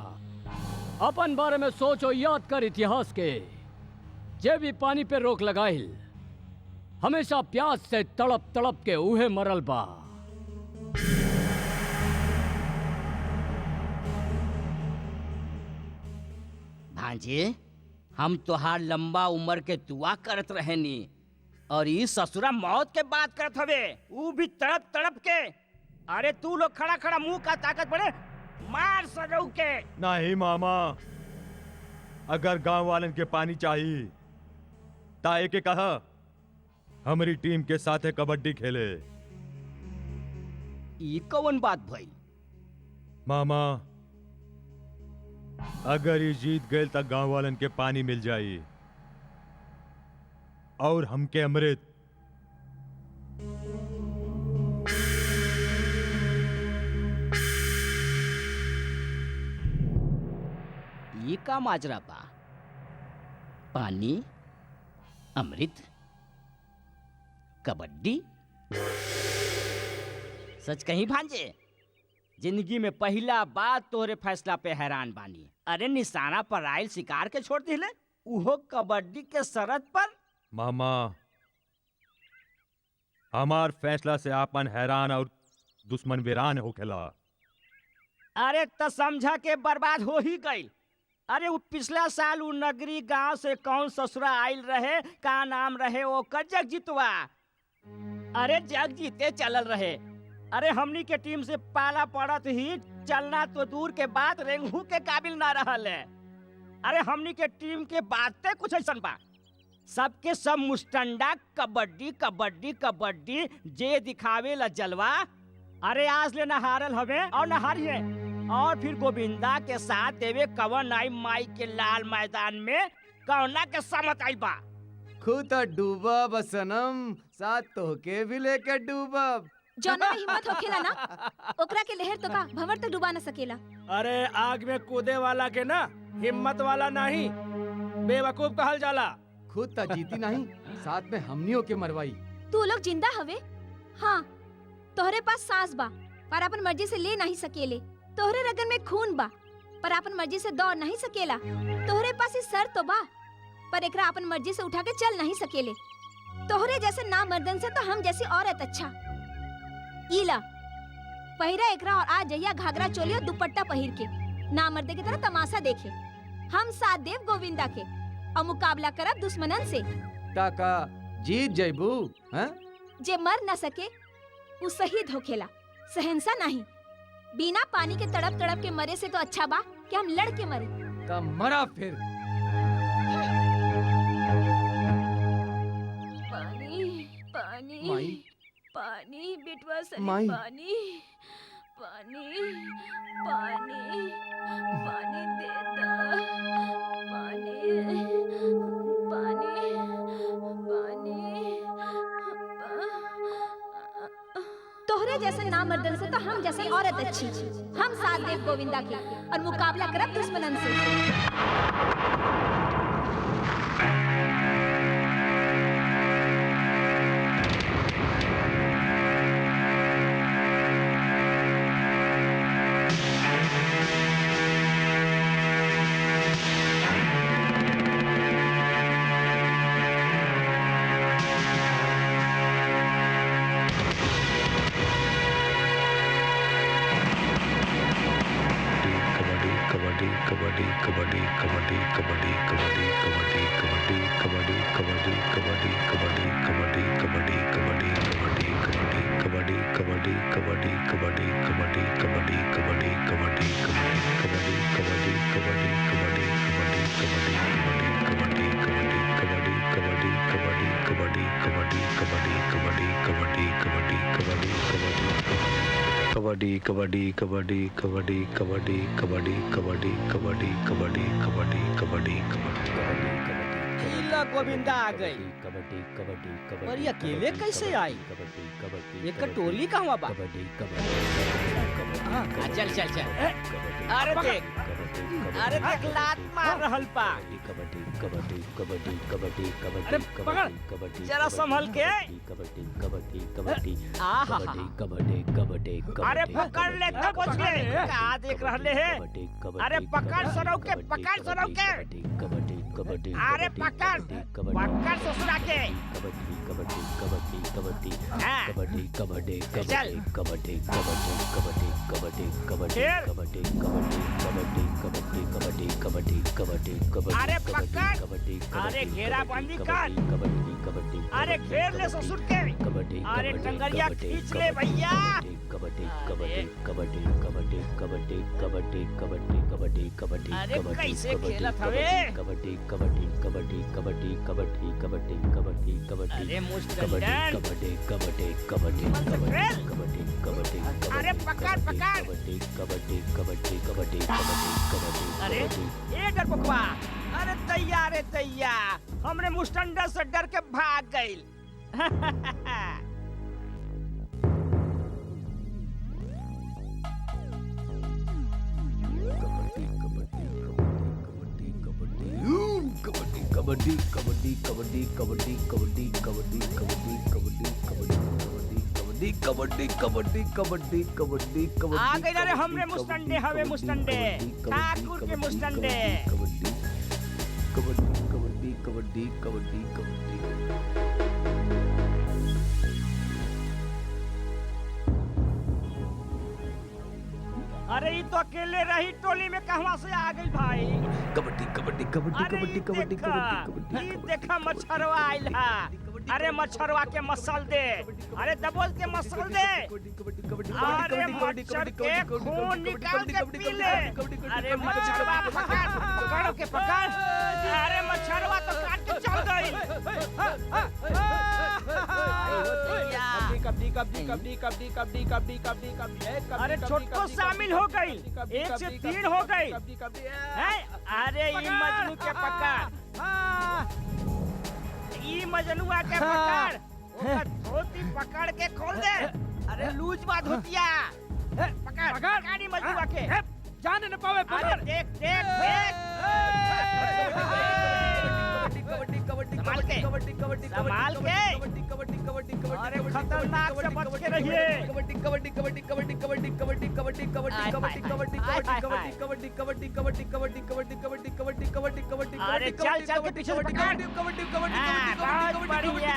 अपन बारे में सोचो, याद कर इतिहास के। जे भी पानी पे रोक लगाइल, हमेशा प्यास से तड़प तड़प के उहे मरल बा। भांजे, हम तोहार लंबा उम्र के दुआ करत रहेनी, और ई ससुरा मौत के बात करत हवे, ऊ भी तड़प तड़प के। अरे तू लोग खड़ा खड़ा मुंह का ताकत बड़े, मार सजऊ के। नहीं मामा, अगर गांव वालन के पानी चाहिए ताए के कहा हमारी टीम के साथ कबड्डी खेले। ई कौन बात भई? मामा, अगर ये जीत गए तो गांव वालन के पानी मिल जाई और हमके अमृत। ये का माजरा बा? पानी, अमृत, कबड्डी? सच कहीं भांजे, जिंदगी में पहला बात तोरे फैसला पे हैरान बानी। अरे निशाना पर आयल शिकार के छोड़ दिले, उहो कबड्डी के शरत पर। मामा, हमार फैसला से आपन हैरान और दुश्मन वीरान होखेला। अरे तो समझा के बर्बाद हो ही गई। अरे वो पिछला साल उ नगरी गांव से कौन ससुरा आयल रहे, का नाम रहे ओकर? जगजीतवा। अरे जग जीते चलल रहे। अरे हमनी के टीम से पाला पड़त ही चलना तो दूर के बात रेंगू के काबिल ना रहल है। अरे हमनी के टीम के बातें कुछ ऐसा बा, सबके सब मुस्टंडा कबड्डी कबड्डी कबड्डी, जे दिखावे ला जलवा। अरे आज ले न हारल हवे और न हारिए, और फिर गोविंदा के साथ देवे कवन आई माई के लाल मैदान में कौना के समत आई बा। खुद डूबब सनम, साथ तोहके भी लेके डूबब। जौना में हिम्मत होखेला ना, ओकरा के लहर तो का भंवर तक डुबा न सकेला। अरे आग में कूदे वाला के ना हिम्मत वाला नहीं, बेवकूफ कहल जाला। खुद त जीती नहीं, साथ में हमनियों के मरवाई। तू लोग जिंदा हवे? हाँ, तोहरे पास सांस बा पर अपन मर्जी से ले नहीं सकेले। तोहरे रगन में खून बा पर अपन मर्जी से दौड़ नहीं सकेला। तोहरे पास इस सर तो बा पर एकरा अपन मर्जी से उठा के चल नहीं सकेले। तोहरे जैसे ना मर्दन से तो हम जैसी औरत अच्छा। ईला पहिरा एकरा और आज जइया घाघरा चोली और दुपट्टा पहिर के ना मर्दे की तरह तमाशा देखे। हम साथ देव गोविंदा के और मुकाबला करब दुश्मनन से। ताका जीत जयबू हैं? जे मर न सके वो शहीद होखेला, सहनसा नहीं। बिना पानी के तड़प तड़प के मरे से तो अच्छा बा कि हम लड़ के मरे। ता मरा फिर। पानी पानी माई। पानी बिटवा सनी माई। पानी पानी पानी पानी दे दा पानी पानी पानी तोहरे जैसे नामर्दन से तो हम जैसी औरत अच्छी। हम साथ देव गोविंदा के और मुकाबला करब दुश्मनन से। कबड्डी कबड्डी कबड्डी कबड्डी कबड्डी कबड्डी कबड्डी कबड्डी कबड्डी कबड्डी कबड्डी इला गोविंदा आ गई। कबड्डी कबड्डी कबड्डी और ये अकेले कैसे आई? कबड्डी कबड्डी ये टोली कहवा बा? कबड्डी कबड्डी हाँ, चल चल चल। अरे देख, अरे देख लात मार रहल पा। कबड्डी कबड्डी कबड्डी कबड्डी कबड्डी अरे पकड़, कबड्डी जरा संभल के। कबड्डी कबड्डी कबड्डी आहा, कबड्डी कबड्डी अरे पकड़ ले तब बच गए। का देख रहले है? अरे पकड़ सरौ के, पकड़ सरौ के। कबड्डी कबड्डी अरे पकड़, पकड़ ससुरा के। कबड्डी कबड्डी कबड्डी कबड्डी हाँ। कबड्डी कबड्डी चल। कबड्डी कबड्डी कबड्डी कबड्डी कबड्डी फिर? कबड्डी कबड्डी कबड्डी कबड्डी कबड्डी कबड्डी कबड्डी कबड्डी अरे पकड़। कबड्डी अरे घेराबंदी कर। कबड्डी कबड्डी अरे घेर ले ससुर के। कबड्डी अरे टंगरिया खींच ले भैया। कबड्डी कबड्डी कबड्डी कबड्डी कबड्डी कबड्डी कबड्डी कबड्डी कबड्डी अरे कैसे खेलत हवे? कबड्डी कबड्डी कबड्डी कबड्डी कबड्डी कबड्डी कबड्डी कबड्डी अरे मुस्टन। कबड्डी कबड्डी कबड्डी खेल। कबड्डी कबड्डी अरे पकड़, पकड़। कबड्डी कबड्डी कबड्डी कबड्डी कबड्डी कबड्डी अरे ए डर पकवा। अरे तैयार है तैयार। हमरे मुस्टंडर से डर के भाग गइल। कबड्डी कबड्डी कबड्डी कबड्डी कबड्डी कबड्डी कबड्डी कबड्डी कबड्डी कबड्डी कबड्डी कबड्डी कबड्डी कबड्डी आ गइल रे हमरे मुस्टंडे हवे मुस्टंडे। ठाकुर के मुस्टंडे। कबड्डी कबड्डी कबड्डी कबड्डी कबड्डी कबड्डी अरे ये तो अकेले रही टोली में कहवा से आ गई भाई? कबड्डी कबड्डी कबड्डी अरे कबड्डी ई कबड्डी देखा, कबड्डी ई देखा मच्छरवा आइल है। अरे मच्छरवा के मसल दे। अरे दबोच के मसल दे। अरे मच्छर के खून निकाल के पी ले। अरे मच्छरवा पकड़, पकड़ो के पकड़। अरे मच्छरवा तो काट के चल गई। कबड्डी कबड्डी कबड्डी कबड्डी कबड्डी कबड्डी कबड्डी कबड्डी। अरे छोटको शामिल हो गई। 1 से 3 हो गई। हैं? अरे ये मजनू के पकड़। ये मजनुआ के पकड़। ओकर धोती पकड़ के खोल दे। अरे लूज बात होतिया। पकड़, पकड़ मजनुआ के। जाने न पावे अरे देख देख देख। संभाल के, संभाल के। अरे खतरनाक से बच के रहिए। अरे चल चल के पीछे से पकड़। बहुत बढ़िया।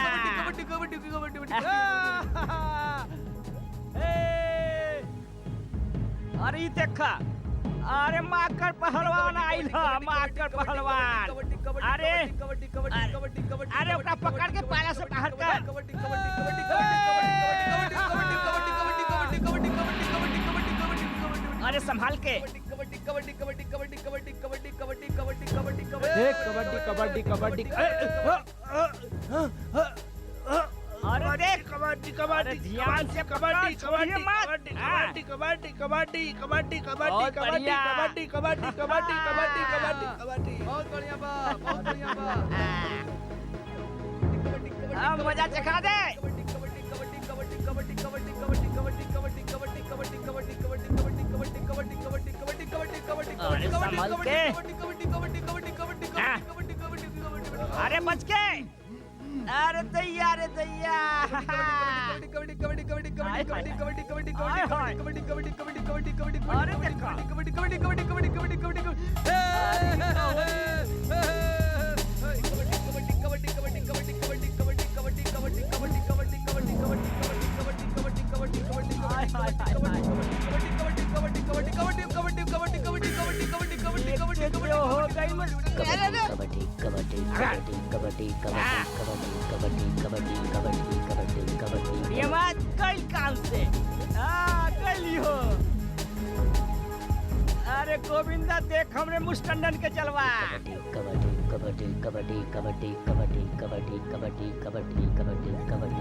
अरे ये देखा, अरे माकर पहलवान आइल ह माकर पहलवान अरे अरे ओकरा पकड़ के पाला से बाहर कर अरे संभाल के देख कबड्डी कबड्डी कबड्डी अरे देख कबड्डी अरे ध्यान से कबड्डी छोड़िए मत। कबड्डी कबड्डी कबड्डी कबड्डी कबड्डी बहुत कबड्डी बढ़िया। कबड्डी कबड्डी कबड्डी कबड्डी कबड्डी कबड्डी बहुत बढ़िया बा बहुत बढ़िया बा अब मजा चखा दे अरे संभल के अरे बच के अरे दैया अरे देखो हो गई ये बात कल काम से कल हो अरे गोविंदा देख हमरे मुस्टंडन के चलवा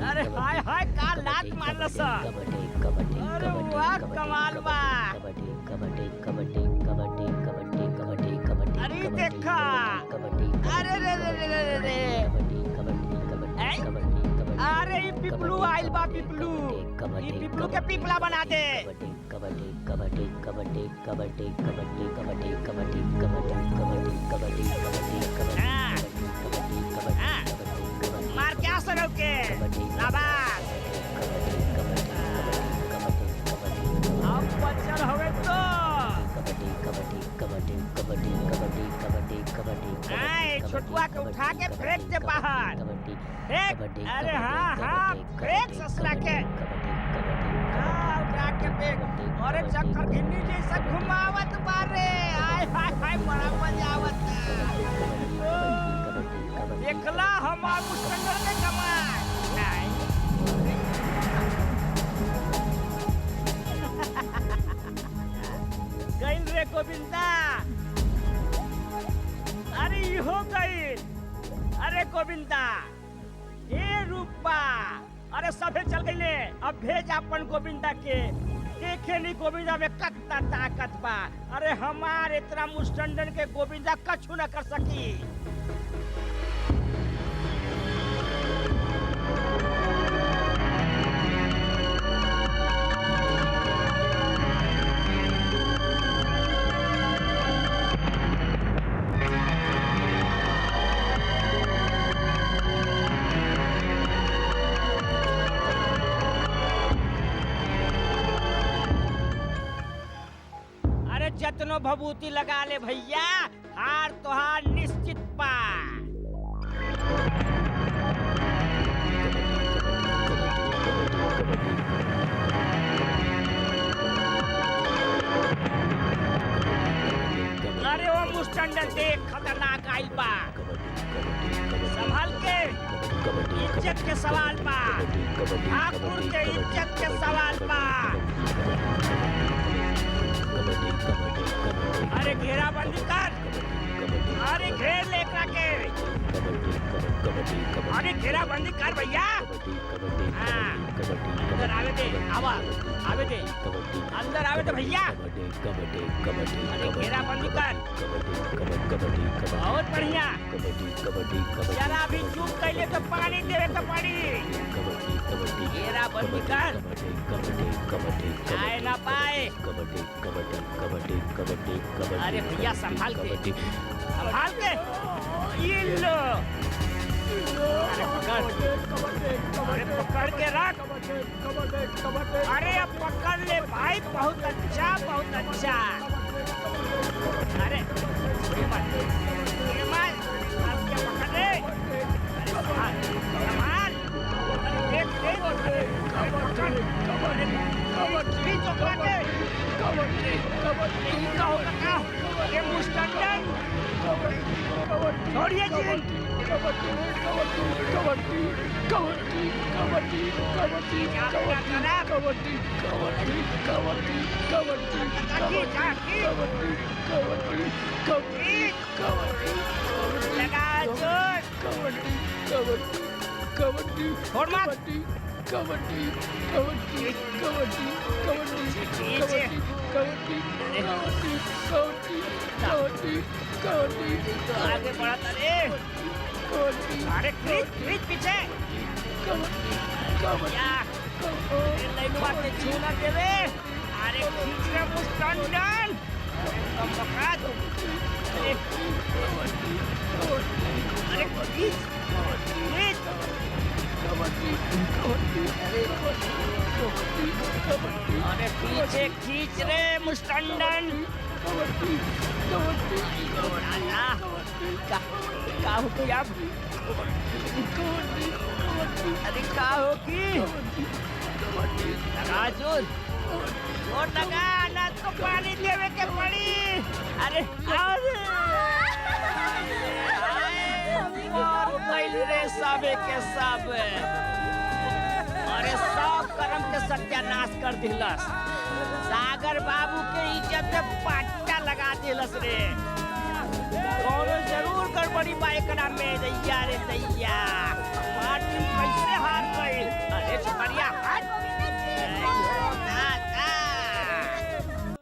अरे हाय हाय का लात मारल सा अरे वाह कमाल बा अरे देखा अरे रे रे रे रे रे अरे ये पिपलू आइल बा पिपलू ये पिपलू के पिपला बना दे मार क्या सरो के शाबाश अब बचल हवे तो छोटुआ के उठा के फेंक दे बाहर फेंक अरे हाँ हाँ फेंक ससुरा के उठा के फेंक अरे चक्कर गिन्नी जैसा घुमावत बारे आय हाय हाय बड़ा मजा आवत देखला हमार मुस्टंडर के कमाल गइल रे गोविंदा अरे ई हो गइल अरे गोविंदा ए रूपा अरे सभे चल गइले अब भेज अपन गोविंदा के देखे नहीं गोविंदा में कितना ताकत बा अरे हमार इतना मुस्टंडन के गोविंदा कछु न कर सकी जतनो भभूति लगा ले भैया हार तोहार निश्चित पा अरे वो मुस्टंडन देख खतरनाक आइल बा संभाल के इज्जत के सवाल बा ठाकुर के इज्जत के सवाल बा अरे घेराबंदी कर अरे घेर लेकरा के अरे घेराबंदी कर भैया अंदर आवे दे आवे दे अंदर आवे दे भैया अरे घेराबंदी कर बहुत बढ़िया जरा भी चूक कैले तो पानी देवे तो पानी घेराबंदी कर आए ना पाए अरे भैया संभाल के ये लो अरे पकड़ के रख अरे अब पकड़ ले भाई बहुत अच्छा अरे अब क्या पकड़ ले अरे संभाल देख लगा जोर छोड़ मत तो आगे बढ़ता रे अरे क्रीज क्रीज पीछे या लाइनवा के छूना देवे अरे खींच रे मुस्टंडन कम बकात अरे क्रीज क्रीज अरे पीछे खींच रे मुस्टंडन क्या हो गई अब अरे क्या होगी लगा जोर जोर लगा ना तो पानी देवे के पड़ी अरे रे सबे के सब अरे सब कर्म के सत्यानाश कर दिलस सागर बाबू के इज्जत में पाटा लगा दिलस रे कौनो जरूर गड़बड़ी बा एकरा में दैया रे दैया मार्टिन कैसे हार गई अरे छपरिया हाथ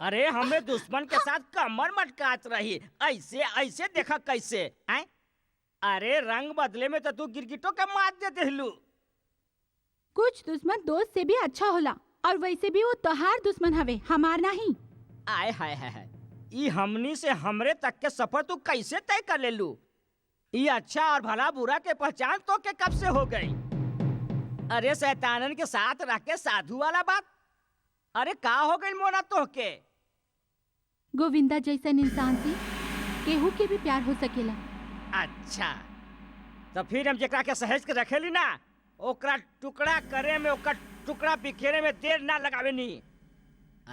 अरे हमें दुश्मन के साथ कमर मटकात रही ऐसे ऐसे देखा कैसे हैं अरे रंग बदले में तो तू गिरगिटों के मार दे देलू कुछ दुश्मन दोस्त से भी अच्छा होला और वैसे भी वो तोहार दुश्मन हवे हमार नहीं आय हाय हाय हाय ई हमनी से हमरे तक के सफर तू कैसे तय कर ले लू ये अच्छा और भला बुरा के पहचान तो के कब से हो गई अरे शैतानन के साथ रह के साधु वाला बात अरे का हो गई मोना तो के गोविंदा जैसन इंसान से केहू के भी प्यार हो सकेला अच्छा तो फिर हम जेकरा के सहेज के रखेली ना ओकरा टुकड़ा करे में ओकर टुकड़ा बिखेरे में देर ना लगावे नी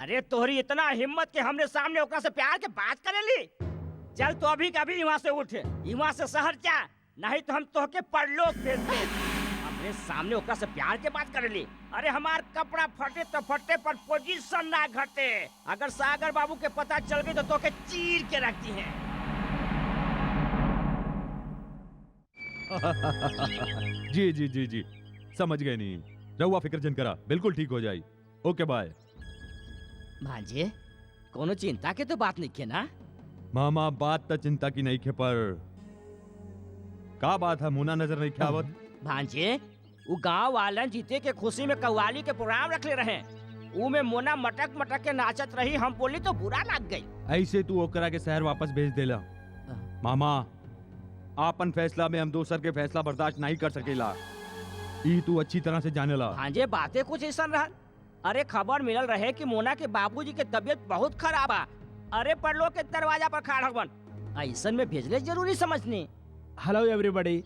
अरे तोहरी इतना हिम्मत के हमने सामने ओकरा से प्यार के बात करेली चल तो अभी कभी यहाँ से उठ यहाँ से शहर जा नहीं तो हम तोहके परलोक भेज दे हमने सामने ओकरा से प्यार के बात करेली अरे हमार कपड़ा फटे तो फटे पर पोजीशन ना घटे अगर सागर बाबू के पता चल गई तो तोके चीर के रखती है जी जी जी जी समझ गए नहीं रहुआ फिक्र जन करा बिल्कुल ठीक हो जाई ओके बाय भांजे कोनो चिंता के तो बात नहीं के ना मामा बात तो चिंता की नहीं खे पर का बात है मुना नजर नहीं ख्यावत भांजे वो गांव वालन जीते के खुशी में कव्वाली के प्रोग्राम रखले रहे ऊ में मोना मटक मटक के नाचत रही हम बोली तो बुरा लग गई ऐसे तू ओकरा के शहर वापस भेज देला मामा आपन फैसला में हम दोसर के फैसला बर्दाश्त नहीं कर सकेला ई तू अच्छी तरह से जानेला भांजे बातें कुछ ऐसा रहा अरे खबर मिलल रहे कि मोना के बाबूजी के तबीयत बहुत खराब है अरे परलोक के दरवाजा पर खड़ा बन ऐसन में भेजले जरूरी समझनी हेलो एवरीबॉडी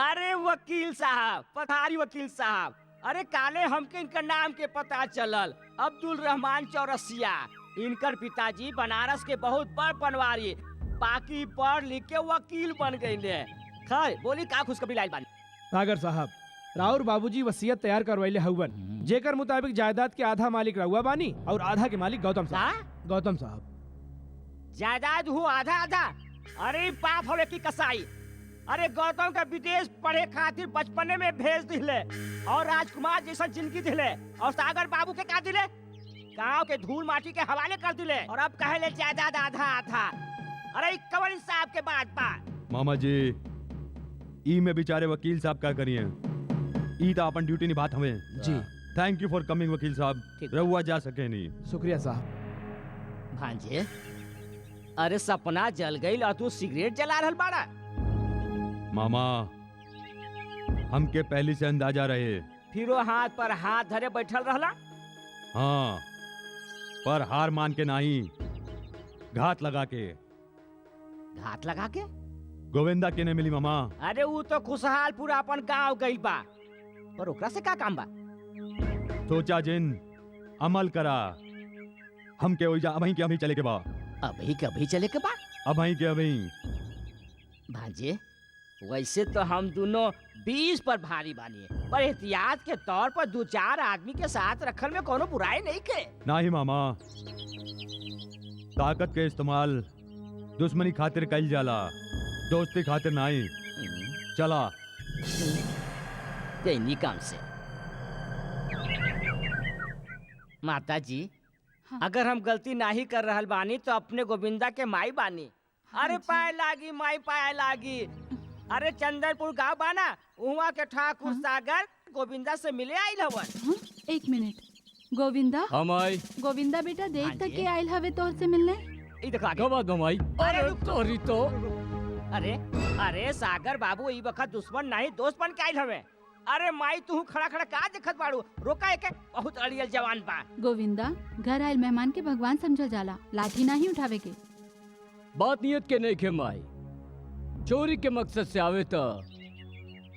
अरे वकील साहब पथारी वकील साहब अरे काले हमके इनका नाम के पता चलल अब्दुल रहमान चौरसिया इनकर पिताजी बनारस के बहुत बड़ पनवारी बाकी पढ़ लिख के वकील बन गए खैर बोली का खुशखबरी लाइल बानी सागर साहब राउर बाबूजी वसीयत तैयार करवाइले हवन जेकर मुताबिक जायदाद के आधा मालिक रहुआ बानी और आधा के मालिक गौतम साहब गौतम साहब जायदाद हूँ आधा आधा अरे पाप हवे की कसाई अरे गौतम का विदेश पढ़े खातिर बचपने में भेज दिले और राजकुमार जैसा जिंदगी दिले और सागर बाबू के का दिले गांव के धूल माटी के हवाले कर दिले और अब कहले जायदाद आधा आधा अरे कवन साहब के बात मामा जी ई में बेचारे वकील साहब का करिए ई तो अपन ड्यूटी निभात हमें जी थैंक यू फॉर कमिंग वकील साहब ठीक। रहुआ जा सके नहीं शुक्रिया साहब भांजे अरे सपना जल गई और तू सिगरेट जला रहल बाड़ा मामा हमके पहले से अंदाजा रहे फिर वो हाथ पर हाथ धरे बैठल रहला हाँ पर हार मान के नहीं घात लगा के घात लगा के गोविंदा के ने मिली मामा अरे वो तो खुशहाल पूरा अपन गांव गई बा पर ओकरा से का काम बा सोचा जिन अमल करा हमके ओइजा अभी के अभी चले के बा अभी कभी चले के बा अभी के अभी भांजे वैसे तो हम दोनों 20 पर भारी बानी पर एहतियात के तौर पर 2-4 आदमी के साथ रखल में कोनो बुराई नहीं के। नहीं मामा, ताकत के इस्तेमाल दुश्मनी खातिर कईल जाला, दोस्ती खातिर नहीं। चला गई काम से। माता जी हाँ। अगर हम गलती नहीं कर रहल बानी तो अपने गोविंदा के माई बानी। अरे पाए लागी माई पाए लागी। अरे चंदनपुर गांव बाना उहाँ के ठाकुर सागर गोविंदा से मिले आइल हवन। हाँ? एक मिनट गोविंदा, हम आई गोविंदा बेटा देख हाँ तक जी। के आयल हवे तोर से मिलने। ई देखा कब बात बमाई? अरे अरे रुक तो। तोरी तो अरे अरे सागर बाबू ई वक्त दुश्मन नहीं दोस्त बन के आइल हवे। अरे माई तू खड़ा खड़ा का देखत बाड़ू, रोका एके बहुत अड़ियल जवान बा। गोविंदा घर आयल मेहमान के भगवान समझल जाला, लाठी नहीं उठावे के। बात नियत के नहीं खे माई, चोरी के मकसद से आवे तो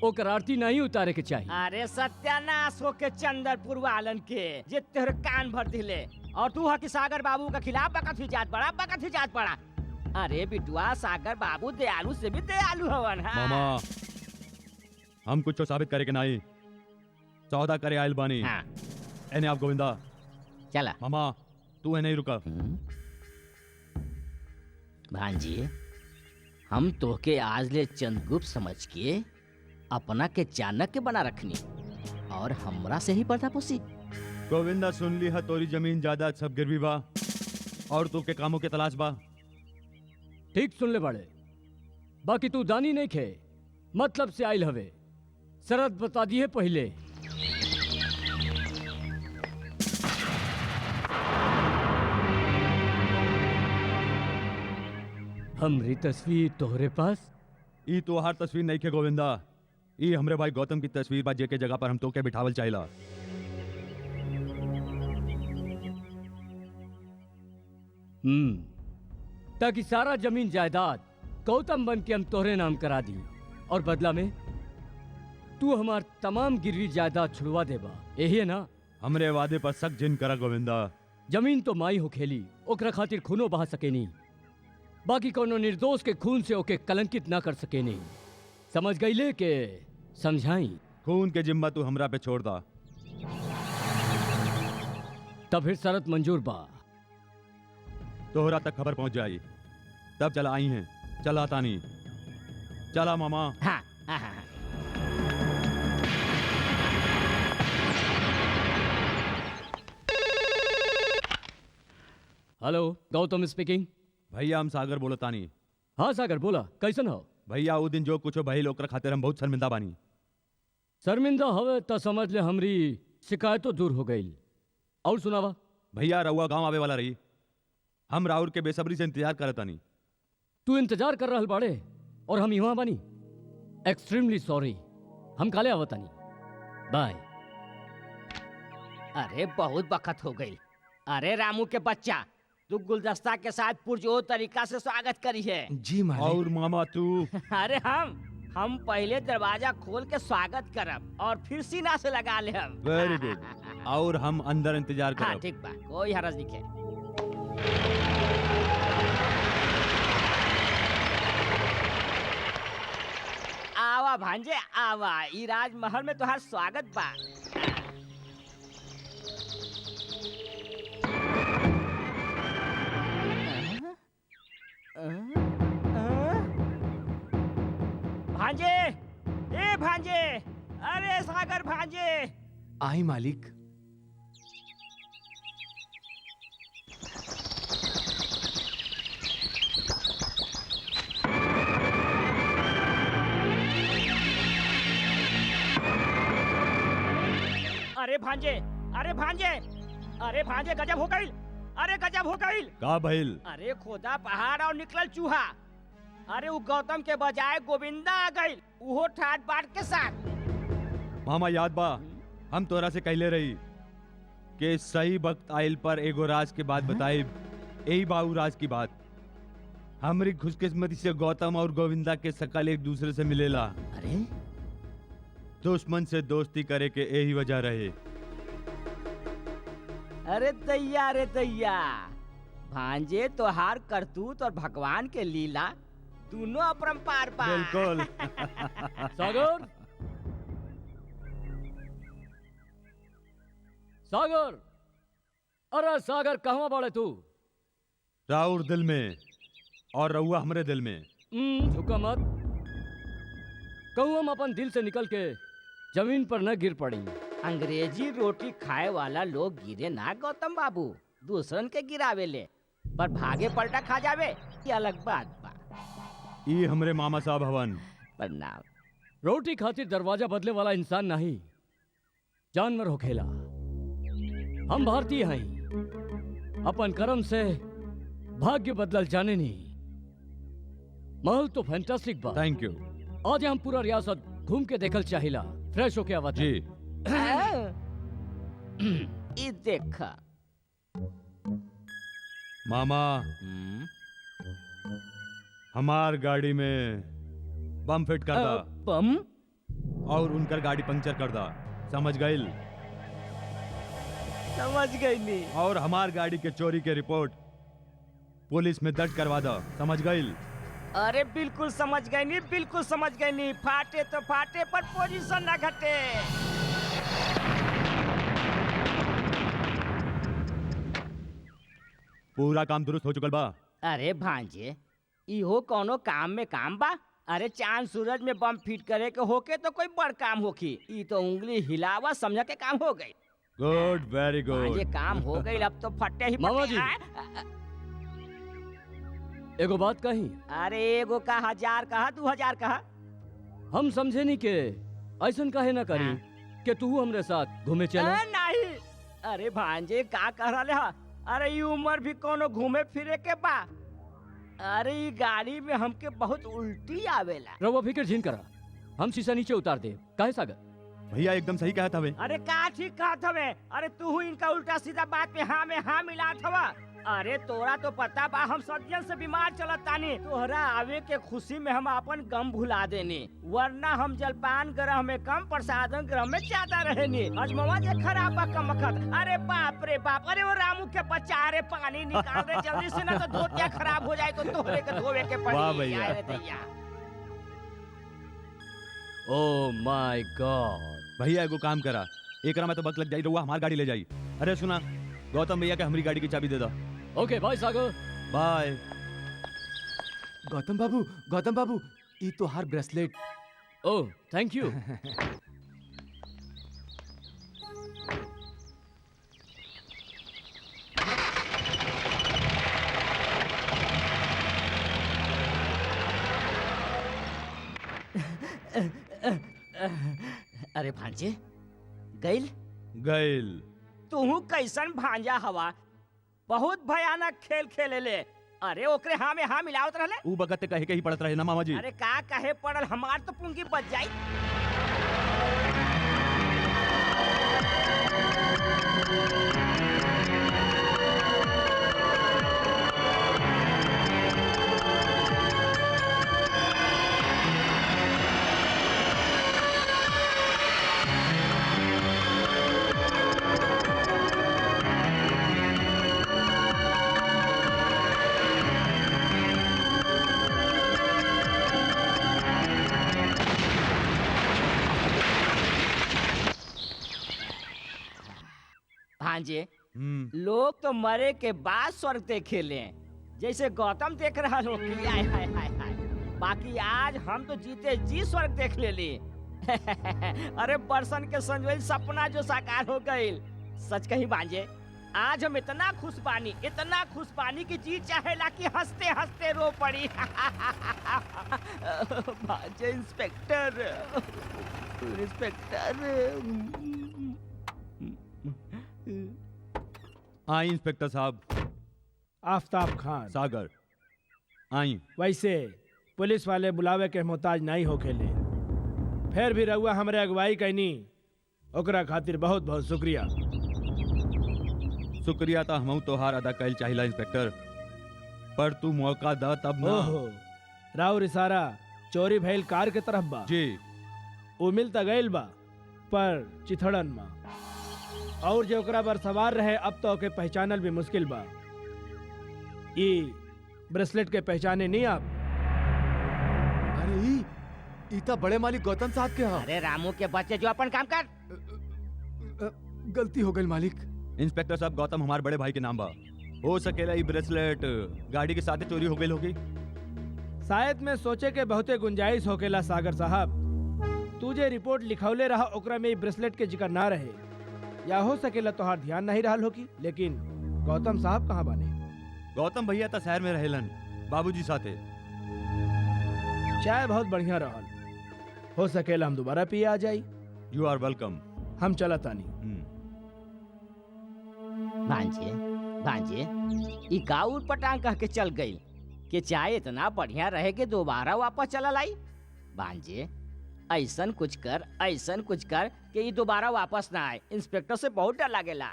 ओकर आरती नहीं उतारे के चाहिए। अरे सत्यानाश हो के चंदरपुर वालन के जे तेरे कान भर दिले और तू हकी सागर बाबू के खिलाफ बकत ही जात बड़ा। अरे बिटुआ सागर बाबू दयालु से भी दयालु हवन। हाँ। मामा हम कुछ साबित करे के नहीं, सौदा करे आयल बानी। हाँ। एने आप गोविंदा। चला मामा तू है नहीं रुका। भांजी हम तोके आज ले चंद्रगुप्त समझ के अपना के चाणक्य बना रखनी और हमरा से ही पर्दापोशी। गोविंदा सुन ली है तोरी जमीन जायदाद सब गिरवी बा और तू के कामों के तलाश बा। ठीक सुन ले बड़े, बाकी तू दानी नहीं खे, मतलब से आइल हवे, शरत बता दिए पहले। हमरी तस्वीर तोहरे पास? ई तो हर तस्वीर नहीं के गोविंदा, ई हमरे भाई गौतम की तस्वीर बा जेके जगह पर हम तो के बिठावल चाहिला। ताकि सारा जमीन जायदाद गौतम बन के हम तोहरे नाम करा दी और बदला में तू हमार तमाम गिरवी जायदाद छुड़वा देबा, यही है ना? हमरे वादे पर सख्त जिन करा गोविंदा। जमीन तो माई हो खेली, ओकरा खातिर खूनो बहा सके नहीं, बाकी कोनो निर्दोष के खून से ओके कलंकित ना कर सके नहीं। समझ गईले के समझाई? खून के जिम्मा तू हमरा पे छोड़ दा। तब फिर शरत मंजूर बा। तोहरा तक खबर पहुंच जाई, तब चला आई हैं। चला तानी, चला मामा। हाँ, हाँ, हाँ, हाँ। Hello, Gautam speaking. भैया हम सागर बोलो तानी। हाँ सागर बोला, कैसन हो? भैया वो दिन जो कुछ हो भई ओकरा खातिर हम बहुत शर्मिंदा बानी। शर्मिंदा हवे तो समझ ले हमरी शिकायतों दूर हो गई। और सुनावा। भैया रउआ गांव आवे वाला रही, हम राहुल के बेसब्री से इंतजार करतानी। तू इंतजार कर रहल बाड़े और हम यहाँ बानी। एक्सट्रीमली सॉरी, हम काले आवतानी। बाय। अरे बहुत बखत हो गई। अरे रामू के बच्चा तू गुलदस्ता के साथ पुरजोर तरीका से स्वागत करी है। जी मालिक। और मामा तू अरे हम पहले दरवाजा खोल के स्वागत करब और फिर सीना से लगा ले हम। Very good. और हम अंदर इंतजार हाँ करब। ठीक बा, कोई हरज नहीं है। आवा भांजे आवा, ई राजमहल में तुहार स्वागत बा। भांजे, ए भांजे, अरे सागर भांजे। आई मालिक। अरे भांजे, अरे भांजे, अरे भांजे गजब हो गई। अरे गजब हो गई। का भइल? अरे खोदा पहाड़ और निकलल चूहा। अरे वो गौतम के बजाय गोविंदा आ गई, वो ठाट बाट के साथ। मामा याद बा हम तोरा से कहले रही कि सही वक्त आइल पर एगो राज के बात बताई। यही बाऊ राज की बात। हमरी खुशकिस्मती से गौतम और गोविंदा के शकल एक दूसरे से मिलेला। अरे दुश्मन से दोस्ती करे के यही वजह रहे। अरे दैया, भांजे तोहार करतूत और भगवान के लीला दोनों अपरंपार बा। बिल्कुल। सागर, सागर, अरे सागर कहाँ बाड़े तू? राउर दिल में और रहुआ हमरे दिल में। झुका मत। कहूँ हम अपन दिल से निकल के जमीन पर न गिर पड़ी। अंग्रेजी रोटी खाए वाला लोग गिरे ना गौतम बाबू, दूसरन के गिरावेले, पर भागे पलटा खा जावे ये अलग बात बा। ई हमरे मामा साहब हवन। प्रणाम। रोटी खातिर दरवाजा बदले वाला इंसान नहीं, जानवर हो खेला। हम भारतीय हैं, अपन कर्म से भाग्य बदलल जाने नहीं। महल तो फैंटास्टिक बा। थैंक यू आज हम पूरा रियासत घूम के देखल चाहिला। फ्रेश होके आवा जी। ई देखा मामा, हमार गाड़ी में बम फिट कर दा बम और उनकर गाड़ी पंक्चर कर दा, समझ गइल? समझ गई नी। और हमार गाड़ी के चोरी के रिपोर्ट पुलिस में दर्ज करवा दा, समझ गइल? अरे बिल्कुल समझ गई नी, बिल्कुल समझ गई नी। फाटे तो फाटे पर पोजीशन ना घटे। पूरा काम दुरुस्त हो चुकल बा। अरे भांजे, इहो कोनो काम में काम बा। अरे चांद सूरज में बम फिट करे के होके तो कोई बड़ काम होखी। ई तो उंगली हिलावा समझ के काम हो गई। गुड, वेरी भांजे गुड। काम हो गई, अब तो फटे ही मामा फटे। जी। एगो बात कही, अरे एगो का 1000 कहा 2000 कहा। हम समझे नहीं के ऐसन काहे ना करी कि तू हमरे साथ घूमे चला। नहीं। अरे भांजे का कह रहा है? अरे ये उम्र भी कोनो घूमे फिरे के बा। अरे ये गाड़ी में हमके बहुत उल्टी आवेला। रवा फिक्र झीन करा, हम शीशा नीचे उतार दे। काहे सागर? भैया एकदम सही कहत हवे। अरे का ठीक कहत हवे? अरे तू इनका उल्टा सीधा बात में हाँ मिलात हवा। अरे तोरा तो पता बा हम सदियन से बीमार चलत तानी। तोहरा आवे के खुशी में हम अपन गम भुला देनी, वरना हम जलपान ग्रह में कम प्रसादन ग्रह में ज्यादा रहेनी। अजमवा जे खराब बा कमखत। अरे बाप रे बाप, अरे वो रामू के बच्चा, अरे पानी निकाल रे जल्दी से, ना तो धोतिया खराब हो जाए तो तोहरे के धोवे के पड़ी। वाह भैया। आए रे दैया। Oh my God. भैया एगो काम करा, एकरा में तो वक्त लग जाई, रहुआ हमार गाड़ी ले जाई। अरे सुना, गौतम भैया के हमारी गाड़ी की चाबी दे दा। ओके बाय सागर। बाय। गौतम बाबू, ई तो हार ब्रेसलेट। Oh thank you. अरे भांजे गइल गइल। तू कैसन भांजा हवा, बहुत भयानक खेल खेले ले। अरे ओकरे हाँ में हाँ मिलावत रहले। ऊ बगत कहे के ही पड़त रहे ना मामा जी। अरे का कहे पड़ल, हमार तो पुंगी बच जाई। भांजे, लोग तो मरे के बाद स्वर्ग देखे ले, जैसे गौतम देख रहा हो कि हाय हाय हाय हाय। बाकी आज हम तो जीते जी स्वर्ग देख ले ली। अरे बरसन के संजोई सपना जो साकार हो गई। सच कही भांजे, आज हम इतना खुश बानी कि जी चाहेला कि हंसते हंसते रो पड़ी। भांजे इंस्पेक्टर। आई इंस्पेक्टर साहब। आफ्ताब खान। सागर आई। वैसे पुलिस वाले बुलावे के मोहताज नहीं हो खेले, फिर भी रहुआ हमरे अगुवाई कैनी, ओकरा खातिर बहुत बहुत शुक्रिया। शुक्रिया तो हम तोहार अदा कैल चाहिला इंस्पेक्टर, पर तू मौका दा तब ना। ओहो, राउर इशारा चोरी भइल कार के तरफ बा जी। वो मिल त गइल बा, पर चिथड़न में और जो ओकरा पर सवार रहे अब तो ओके पहचानल भी मुश्किल बा। ई ब्रेसलेट के पहचाने नहीं आप? इता बड़े मालिक गौतम साहब के यहाँ। अरे रामू के बच्चे जो अपन काम कर। गलती हो गई मालिक। इंस्पेक्टर साहब गौतम हमारे बड़े भाई के नाम बा। हो सकेला ये ब्रेसलेट गाड़ी के साथ चोरी हो गई होगी। शायद मैं सोचे के बहुते गुंजाइश होकेला सागर साहब। तुझे रिपोर्ट लिखौले रहा ओकरा में ब्रेसलेट के जिक्र ना रहे, या हो सकेला तोहार ध्यान नहीं रहल होगी। लेकिन गौतम साहब कहाँ बाने? गौतम भैया तो शहर में रहेलन बाबूजी साथे। चाय बहुत बढ़िया रहल, हो सकेला हम दोबारा पिए आ जाई। You are welcome. हम चला तानी। भांजे भांजे ई गाउर पटांग कह के चल गई कि चाय इतना बढ़िया रहे कि दोबारा वापस चला लाई। भांजे ऐसन कुछ कर कि ये दोबारा वापस ना आए। इंस्पेक्टर से बहुत डर लागेला।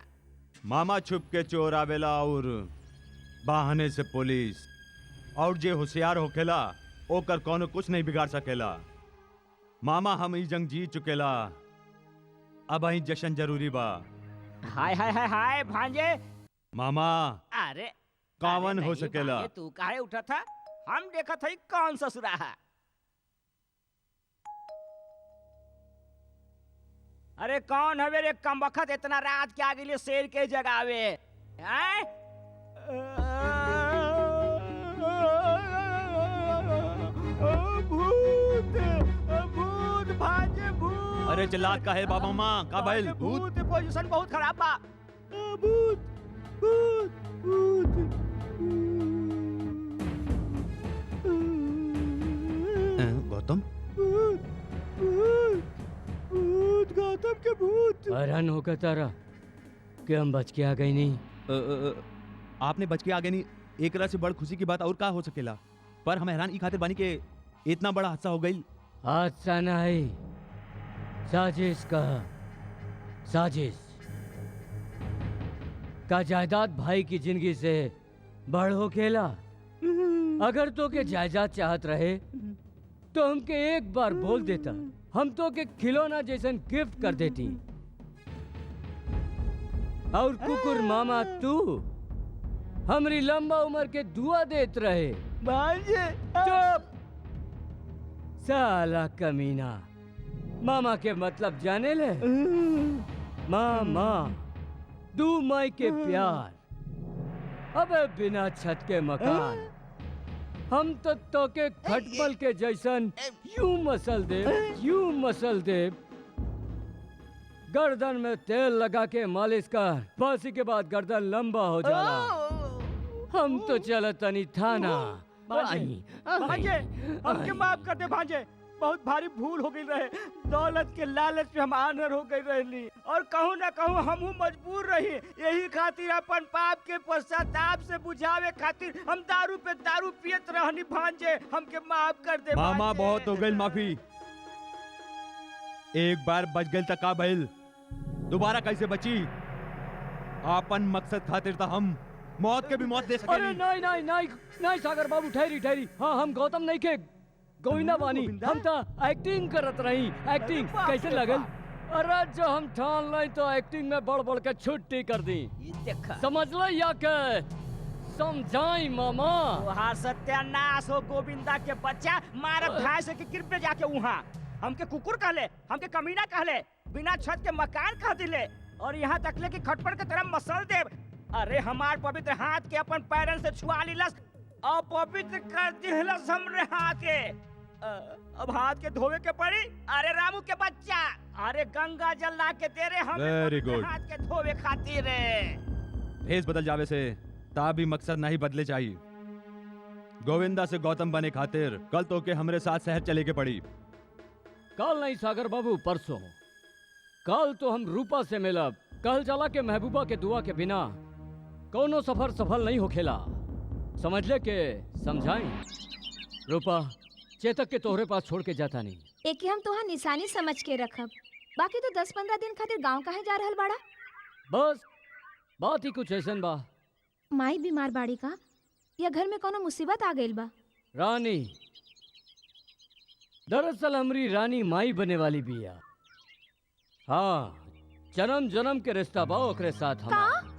मामा छुप के चोर आवेला और बहाने से पुलिस, और जे होशियार होखेला ओकर कोनो कुछ नहीं बिगाड़ सकेला। मामा हम ई जंग जीत चुकेला, अब અહીં जश्न जरूरी बा। हाय हाय हाय हाय भांजे। मामा अरे कावन अरे हो नहीं सकेला। भांजे, तू काहे उठा था? हम देखा था कौन ससुरा है। अरे कौन हवे रे कमबख्त इतना रात के आगे लिए शेर के जगावे हैं? भूत भूत भांजे भूत। अरे चिल्लात का है बाबा माँ का भइल? भूत पोजीशन बहुत खराब बा। भूत भूत भूत। गौतम भूत भूत भूत गौतम के भूत। हैरान होकर तारा कि हम बच के आ गई नहीं। आपने बच के आगे नहीं, एक तरह से बड़ खुशी की बात और का हो सकेला। पर हम हैरान ई खातिर बानी के इतना बड़ा हादसा हो गई। हादसा नहीं, साजिश का साजिश का जायदाद भाई की जिंदगी से बड़ हो खेला। अगर तो के जायदाद चाहत रहे तो हमके एक बार बोल देता, हम तो के खिलौना जैसन गिफ्ट कर देती। और कुकुर मामा तू हमरी लंबा उम्र के दुआ देत रहे। भांजे चुप साला कमीना, मामा के मतलब जाने ले? मामा दू माई के प्यार, अबे बिना छत के मकान। हम तो के खटमल के जैसन यूं मसल दे, गर्दन में तेल लगा के मालिश कर, फांसी के बाद गर्दन लंबा हो जाला। हम तो चलत तनी थाना। भांजे हमके माफ कर दे भांजे, बहुत भारी भूल हो गई रहे। दौलत के लालच में हम आनर हो गई रहली, और कहूँ ना कहूँ हमहू मजबूर रही। यही खातिर अपन पाप के पश्चाताप से बुझावे खातिर हम दारू पे दारू पियत रहनी। भांजे हमके माफ कर दे मामा भांजे। बहुत हो गई माफी। एक बार बच गई तक का भइल, दोबारा कैसे बची? आपन मकसद खातिर तो हम मौत के भी मौत दे अरे सके। नहीं नहीं नहीं नहीं सागर बाबू, ठहरी। हाँ हम गौतम नहीं के गोविंदा बानी। हम तो एक्टिंग करत रही। एक्टिंग कैसे लगल? अरे जो हम ठान लाई तो एक्टिंग में बढ़ के छुट्टी कर दी। ये देखा समझ लो या के समझाई मामा। वहाँ सत्यानाश हो गोविंदा के बच्चा। मारत भाई से कि कृपया जाके वहाँ हमके कुकुर कहले, हमके कमीना कहले, बिना छत के मकान कह दिले, और यहाँ तक ले कि खटपट के तरह मसल दे। अरे हमार पवित्र हाथ के अपन पैरन से छुआ लिलस और पवित्र कर दिलस हमरे हाथ के। अब हाथ के धोवे के पड़ी। अरे रामू के बच्चा, अरे गंगा जल ला के दे रे हम Very good. हाथ के धोवे खातिर। भेस बदल जावे से ता भी मकसद नहीं बदले चाहिए। गोविंदा से गौतम बने खातिर कल तो के हमरे साथ शहर चले के पड़ी। कल नहीं सागर बाबू, परसों। कल तो हम रूपा से मिलब। कल चला के महबूबा के दुआ के बिना कोनो सफर सफल नहीं हो खेला। समझ ले के समझाई। रूपा चेतक के तोहरे पास छोड़ के जाता नहीं। एक हम तोहार निशानी समझ के रखब, बाकी तो 10-15 दिन खातिर गांव काहे जा रहल बाड़ा? बस बात ही कुछ ऐसन बा। माई बीमार बाड़ी का, या घर में कोनो मुसीबत आ गइल बा? रानी, दरअसल हमरी रानी माई बने वाली बिया। हाँ, जन्म जन्म के रिश्ता बा ओकरे साथ हमार।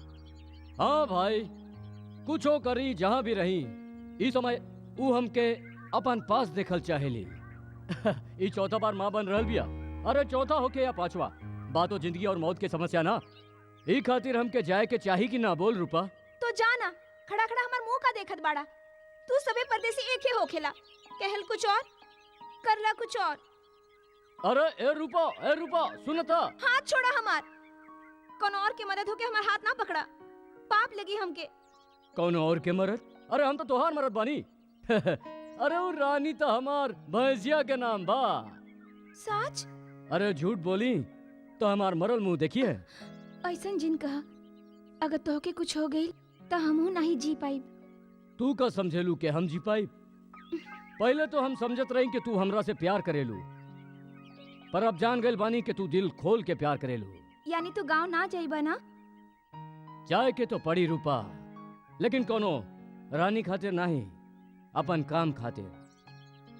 हाँ भाई, कुछो करी जहाँ भी रही, इस समय ऊ हमके अपन पास देखल चाहेली। ये चौथा बार माँ बन रहल बिया। अरे चौथा होके या पांचवा, बात तो जिंदगी और मौत के समस्या ना। ई खातिर हमके जाए के चाही कि ना, बोल रूपा। तो जाना, खड़ा खड़ा हमार मुंह का देखत बाड़ा। तू सबे परदेसी एक ही होखेला, कहल कुछ और करला कुछ और। अरे ए रूपा सुनता। हाथ छोड़ा हमार। कौन और के मदद होके हमार हाथ ना पकड़ा, पाप लगी हमके। कौन और के मरद? अरे हम तो तोहार मरद बानी। अरे वो रानी तो हमार भैंसिया के नाम बा। सच? अरे झूठ बोली तो हमार मरल मुंह देखिए। ऐसन जिन कहा, अगर तोहके कुछ हो गई तो हमहू नहीं जी पाई। तू का समझेलू के हम जी पाई? पहले तो हम समझत रही कि तू हमरा से प्यार करेलू, पर अब जान गइल बानी कि तू दिल खोल के प्यार करेलू। यानी तू गांव ना जाइबा ना? जाए के तो पड़ी रूपा, लेकिन कोनो रानी खातिर नहीं, अपन काम खातिर।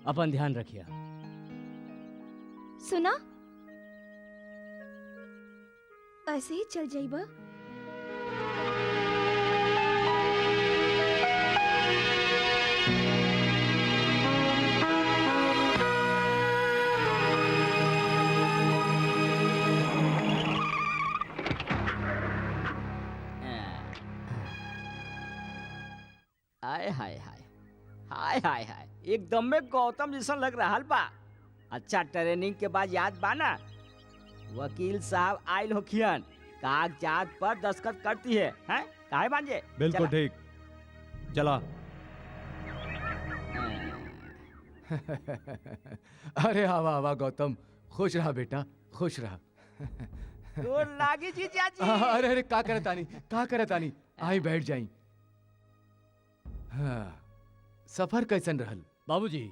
अपन ध्यान रखिया। सुना, ऐसे ही चल जाइबा। हाय हाय हाय हाय हाय हाय, एकदम में गौतम जैसन लग रहा बा। अच्छा, ट्रेनिंग के बाद याद बा ना, वकील साहब आयल होखियन, कागजात पर दस्तखत करती है, हैं? काहे बांजे? बिल्कुल ठीक। चला। अरे आवा आवा गौतम, खुश रहा बेटा, खुश रहा। तो लागी जी चाची। अरे अरे का करत आनी, आई बैठ जाई। हाँ, सफर कैसन रहल? बाबूजी,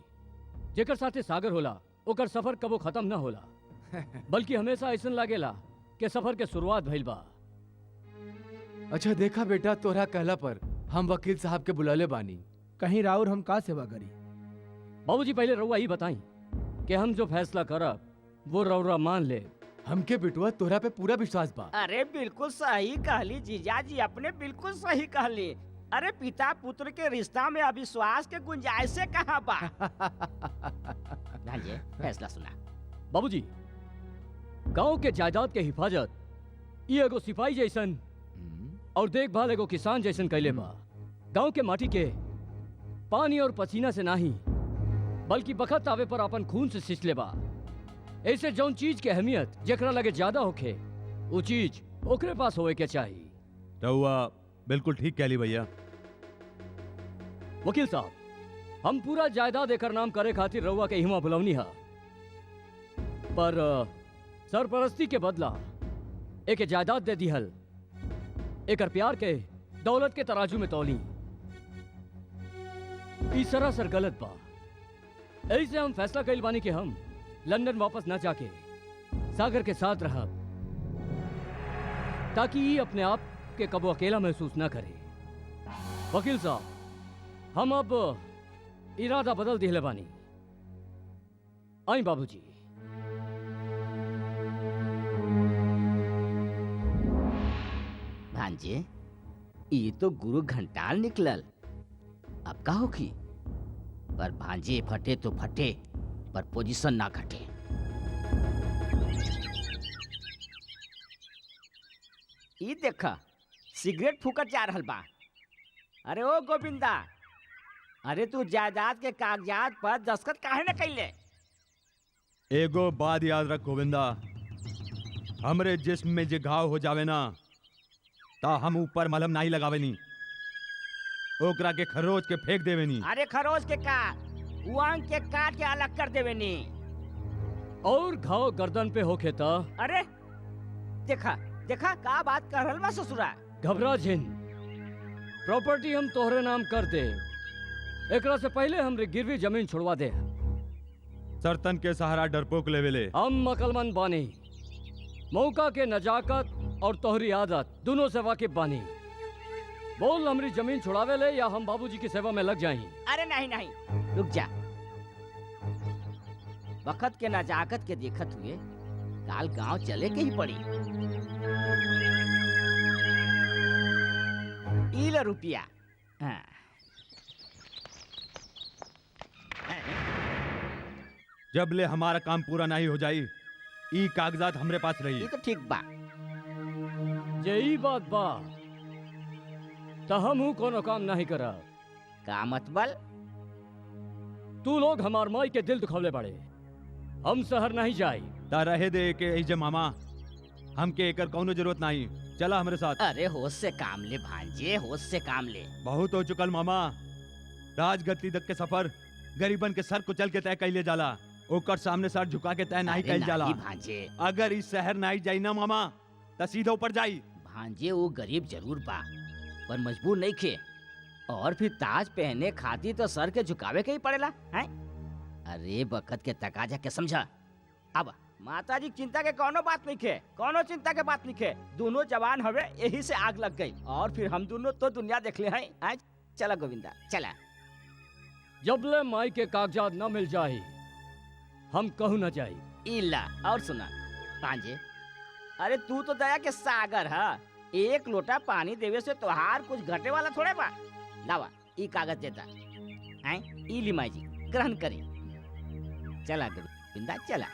जेकर साथे सागर होला ओकर सफर कबो खत्म ना होला, बल्कि हमेशा ऐसन लागेला कि सफर के शुरुआत भइल बा। अच्छा देखा बेटा, तोरा कहला पर हम वकील साहब के बुलाले बानी। कहीं राउर हम का सेवा करी? बाबूजी पहले रउआ ही बताई कि हम जो फैसला करब वो रउरा मान ले। हमके बिटुआ तोरा पे पूरा विश्वास बा। अरे बिल्कुल सही कहली जीजाजी, अपने बिल्कुल सही कहली। अरे पिता पुत्र के रिश्ता में अविश्वास के गुंजाइश से कहाँ बा? भांजे, फैसला सुना। बाबूजी, गांव के जायदाद के हिफाजत ये एगो सिपाही जैसन और देखभाल एगो किसान जैसन कैले बा। गांव के माटी के पानी और पसीना से नहीं, बल्कि बखत आवे पर अपन खून से सिंचले बा। ऐसे जौन चीज के अहमियत जेकरा लगे ज्यादा होखे, वो चीज ओकरे पास होए के चाहिए। रहुआ बिल्कुल ठीक कहली भैया। वकील साहब, हम पूरा जायदाद एकर नाम करे खातिर रउआ के हिमा बुलवनी हा, पर सरपरस्ती के बदला एक जायदाद दे दिहल, एकर प्यार के दौलत के तराजू में तौली। ई सरासर गलत बा। ऐसे हम फैसला कइल बानी कि हम लंदन वापस न जाके सागर के साथ रहब, ताकि ये अपने आप के कबो अकेला महसूस न करे। वकील साहब, हम अब इरादा बदल दिले बानी। आई बाबूजी। भांजे, ये तो गुरु घंटाल निकलल, अब का होखी? पर भांजे फटे तो फटे, पर पोजीशन ना घटे। ई देखा, सिगरेट फूकत जा रहल बा। अरे ओ गोविंदा, अरे तू जायदाद के कागजात पर दस्तखत काहे न कैले? एगो बात याद रख गोविंदा, हमरे जिस्म में जे घाव हो जावे ना, ता हम ऊपर मलहम नहीं लगावे नी, ओकरा के खरोच के फेंक देवे नी। अरे खरोच के काट, उंग के काट के अलग कर देवे नी। और घाव गर्दन पे होखे ता? अरे देखा देखा का बात कर रहल बा ससुरा। घबरा जिन, प्रॉपर्टी हम तोहरे नाम कर दे, एकरा से पहले हमरे गिरवी जमीन छोड़वा दे। सरतन के सहारा डरपोक लेवेले। हम अकलमंद बानी, मौका के नजाकत और तोहरी आदत दोनों से वाकिफ बानी। बोल, हमरी जमीन छुड़ावे ले या हम बाबूजी की सेवा में लग जाएं? अरे नहीं नहीं, रुक जा। वक्त के नजाकत के देखत हुए काल गांव चले के ही पड़ी। इला रुपया। हाँ। जब ले हमारा काम पूरा नहीं हो जाई ई कागजात हमरे पास रही। ये तो ठीक बा। यही बात बा तो हम कोनो काम नहीं करा। का मतबल? तू लोग हमार माई के दिल दुखवले बड़े। हम शहर नहीं जाई। ता रहे दे के ऐजे मामा, हमके एकर कौनो जरूरत नहीं। चला हमरे साथ। अरे होश से काम ले भांजे, होश से काम ले। बहुत हो चुकल मामा। राजगद्दी तक के सफर गरीबन के सर कुचल के तय कैले जाला, ओकर सामने सर झुका के तय नहीं अरे कैल जाला। नहीं भांजे, अगर इस शहर नहीं जाई ना मामा त सीधा ऊपर जाई। भांजे वो गरीब जरूर बा पर मजबूर नहीं खे। और फिर ताज पहने खाती तो सर के झुकावे के ही पड़ेला हैं? अरे बखत के तकाजा के समझा। अब माता जी चिंता के कोनो बात नहीं खे, कोनो चिंता के बात नहीं खे। दोनों जवान हवे, यही से आग लग गई। और फिर हम दोनों तो दुनिया देख ले हैं। आज चला गोविंदा चला। जबले माई के कागजात न मिल जाए हम कहू न जाई। इला और सुना पांजे, अरे तू तो दया के सागर है। एक लोटा पानी देवे से तोहार कुछ घटे वाला थोड़े बा। लावा ई कागज देता हैं, ई ली माई जी ग्रहण करी। चला गोविंदा चला।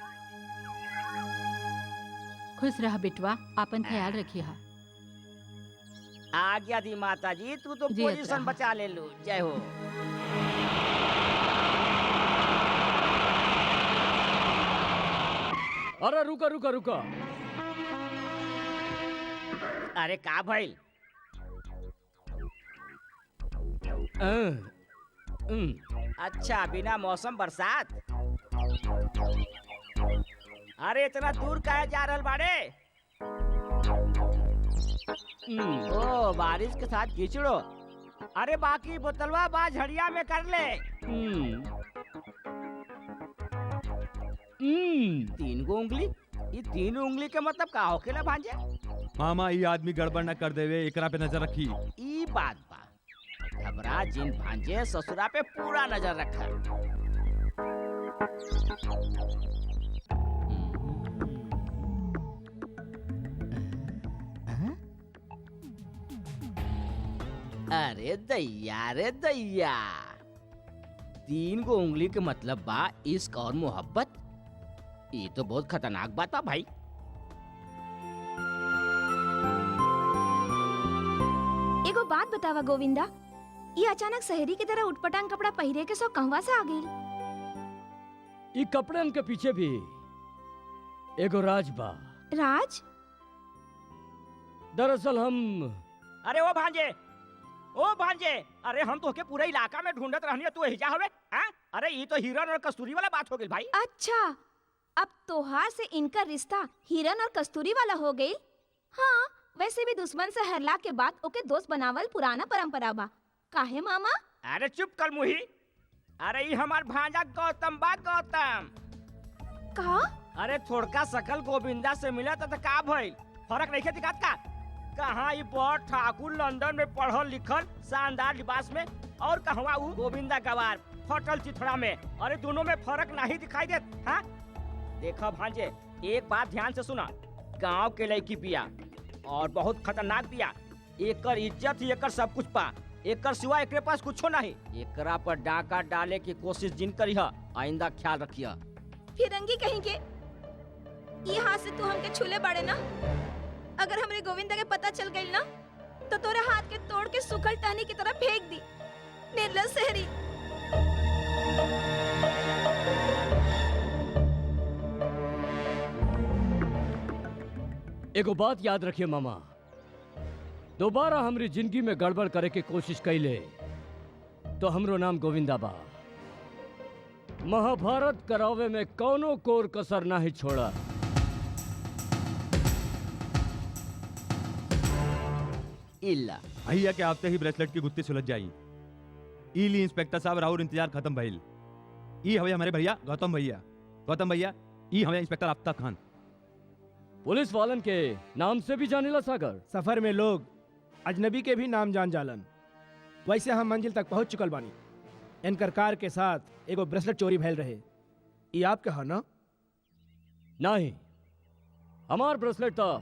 खुश रह बेटवा, अपन ख्याल रखिए। आज्ञा दी माता जी, तू तो जी, पोजीशन अच्छा। बचा ले लो। जय हो। अरे रुका रुका रुका। अरे का भइल? अच्छा बिना मौसम बरसात। अरे इतना दूर काहे जा रहल बाड़े? ओ बारिश के साथ कीचड़ो। अरे बाकी बोतलवा बा झड़िया में कर ले। तीन गो उंगली, ये तीन उंगली के मतलब का होखेला भांजे? मामा ये आदमी गड़बड़ न कर देवे, एकरा पे नजर रखी। ई बात बा। घबरा जिन भांजे, ससुरा पे पूरा नजर रखा। अरे दैया रे दैया, तीन गो उंगली के मतलब बा इश्क और मोहब्बत। ये तो बहुत खतरनाक बात बा भाई। एगो बात बतावा गोविंदा, ये अचानक शहरी की तरह उटपटांग कपड़ा पहिरे के सो कहवा से आ गई? ई कपड़न के पीछे भी एगो राज बा। राज? दरअसल हम अरे ओ भांजे, ओ भांजे, अरे हम तो के पूरे इलाका में ढूंढत रहनी है, तू हिजा हवे? हाँ? अरे ये तो हिरन और कस्तूरी वाला बात हो गई भाई। अच्छा, अब तोहार से इनका रिश्ता हिरन और कस्तूरी वाला हो गई। हाँ, वैसे भी दुश्मन से हरला के बाद ओके दोस्त बनावल पुराना परंपरा बा। काहे मामा? अरे चुप कर मुही। अरे ये हमार भांजा गौतम बा, गौतम। का? अरे थोड़का सकल गोविंदा से मिला तो का भइल? फर्क नहीं दिखात का? कहाँ ये बड़ ठाकुर लंदन में पढ़ल लिखल शानदार लिबास में, और कहवा ऊ गोविंदा गवार फटल चिथड़ा में। अरे दोनों में फर्क नहीं दिखाई देत? हाँ देखो भांजे, एक बात ध्यान से सुना। गांव के लड़की बिया और बहुत खतरनाक बिया। एकर इज्जत ही एकर सब कुछ पा। एकर सिवा एकरे पास कुछो नहीं। एकरा पर डाका डाले की कोशिश जिन करी है, आइंदा ख्याल रखिया। फिरंगी कहीं के ये हाथ से तू हमके छूले बाड़े ना। अगर हमरे गोविंदा के पता चल गई ना तो तोरे हाथ के तोड़ के सूखल टहनी की तरह फेंक दी। निर्लज शहरी। एगो बात याद रखिए मामा, दोबारा हमरी जिंदगी में गड़बड़ करे की कोशिश कैले तो हमरो नाम गोविंदा बा। महाभारत करावे में कौनो कोर कसर नहीं छोड़ा। इल्ला भैया के आते ही ब्रेसलेट की गुत्ती सुलझ जाई। ई ली इंस्पेक्टर साहब, राहुल इंतजार खत्म भइल। ई हवे हमारे भैया गौतम भैया। गौतम भैया, ई हवे इंस्पेक्टर आफ्ताब खान। पुलिस वालन के नाम से भी जानेला सागर। सफर में लोग अजनबी के भी नाम जान जालन। वैसे हम मंजिल तक पहुंच चुकल बानी। इनकर कार के साथ एगो ब्रेसलेट चोरी भइल रहे। ये आपके है ना? नहीं, हमार ब्रेसलेट तो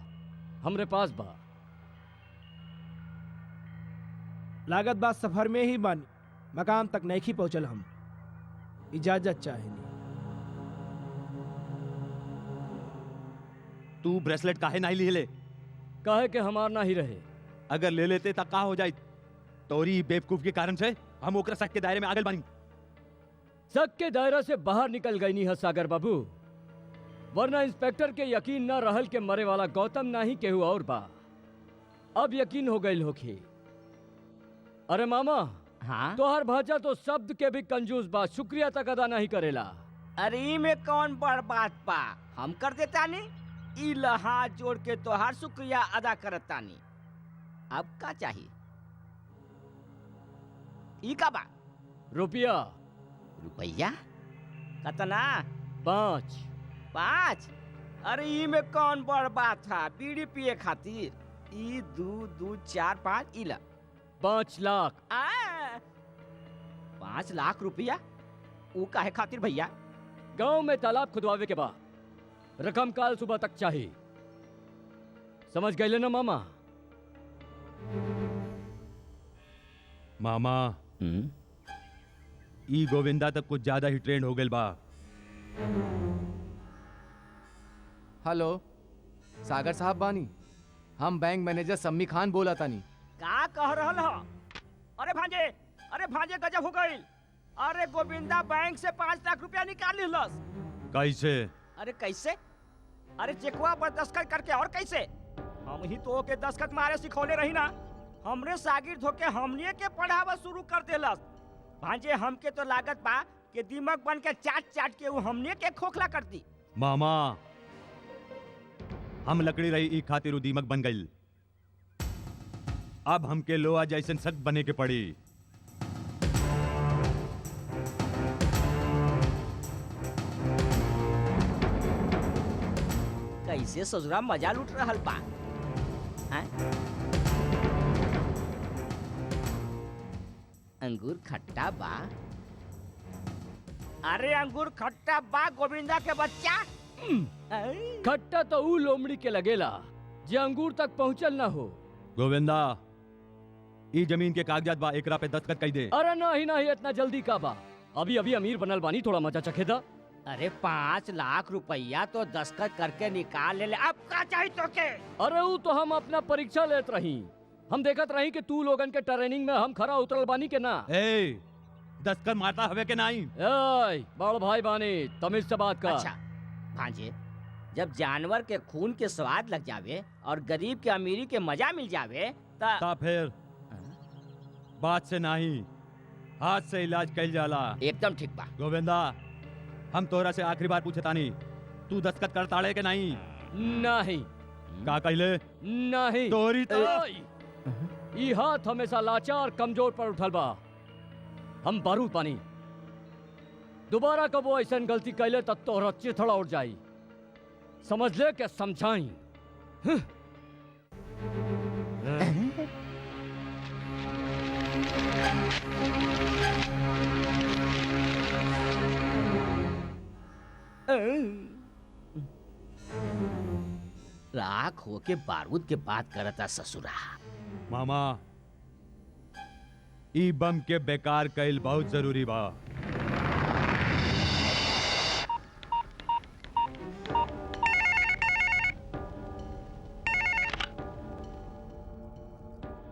हमरे पास बा। लागत बात सफर में ही बानी, मकाम तक नहीं पहुंचल। हम इजाजत चाहेनी। तू ब्रेसलेट काहे नहीं ले ले? कहे के हमार ना ही रहे। अगर ले लेते तब का हो जाए? तोरी बेवकूफ के कारण से हम ओकरा शक के दायरे में आगल बानी। शक के दायरा से बाहर निकल गई नहीं है सागर बाबू, वरना इंस्पेक्टर के यकीन न रहल के मरे वाला गौतम ना ही केहू और बा। अब यकीन हो गई होखी। अरे मामा, हाँ तोहर भाजा तो शब्द के भी कंजूस बा, शुक्रिया तक अदा नहीं करेला। अरे ई में कौन बड़ बात बा, हम कर देता नहीं। ई हाथ जोड़ के तोहार शुक्रिया अदा करता नहीं। अब का चाहिए? ई का बा? रुपया रुपया कतना? 5। 5? अरे ई में कौन बड़ बात है? बीड़ी पिए खातिर। ई 2 2 4 5 इला 5 लाख। 5 लाख रुपया? वो काहे खातिर भैया? गांव में तालाब खुदवावे के बाद रकम काल सुबह तक चाहिए। समझ गए ना मामा? मामा ई गोविंदा तक कुछ ज्यादा ही ट्रेंड हो गए बा। हेलो सागर साहब बानी, हम बैंक मैनेजर सम्मी खान बोला तानी। का कह रहल हो? अरे भांजे गजब हो गई। अरे गोविंदा बैंक से 5 लाख रुपया निकाल लिहलस। कैसे? अरे कैसे? अरे चेकवा पर दस्तखत करके। और कैसे? हम ही तो के दस्तखत मारे सिखौले रही ना। हमरे शागिर्द होके हमनिए के पढ़ावा शुरू कर देलस। भांजे हमके तो लागत बा कि दिमाग बन के चाट चाट के वो हमनिए के खोखला कर दी। मामा हम लकड़ी रही ई खातिर उ दीमक बन गई। अब हमके लोहा जैसन सख्त बने के पड़ी। कैसे ससुरा मजा लूट रहल बा? हैं? अंगूर खट्टा बा? अरे अंगूर खट्टा बा गोविंदा के बच्चा। खट्टा तो ऊ लोमड़ी के लगेला जे अंगूर तक पहुंचल ना हो। गोविंदा ई जमीन के कागजात बा, एकरा पे दस्तखत कई दे। अरे नहीं इतना जल्दी का बा? अभी अभी अमीर बनल बानी, थोड़ा मजा चखे दा। अरे 5 लाख रुपया तो दस्तखत करके निकाल ले। अब का चाहिए तो के? अरे ऊ तो हम अपना परीक्षा लेत रही। हम देखत रही कि तू लोगन के ट्रेनिंग में हम खरा उतरल बानी के ना। ए दस्तखत मारता हवे के नहीं? ए बड़ भाई बानी, तमीज से बात कर। अच्छा भांजे, जब जानवर के खून के स्वाद लग जावे और गरीब के अमीरी के मजा मिल जावे ता फिर बात से नहीं हाथ से इलाज कइल जाला। एकदम ठीक बा। गोविंदा हम तोरा से आखिरी बार पूछे तानी, तू दस्तखत करताड़े के नहीं? नहीं। का कइले? नहीं। तोरी तो ई हाथ हमेशा लाचार कमजोर पर उठल बा। हम बारूद पानी, दोबारा कब वो ऐसा गलती कैले तब तोहरा चिथड़ा उड़ जाई। समझ ले के समझाई। राख होके बारूद के बात करता ससुरा। मामा ई बम के बेकार कइल बहुत जरूरी बा।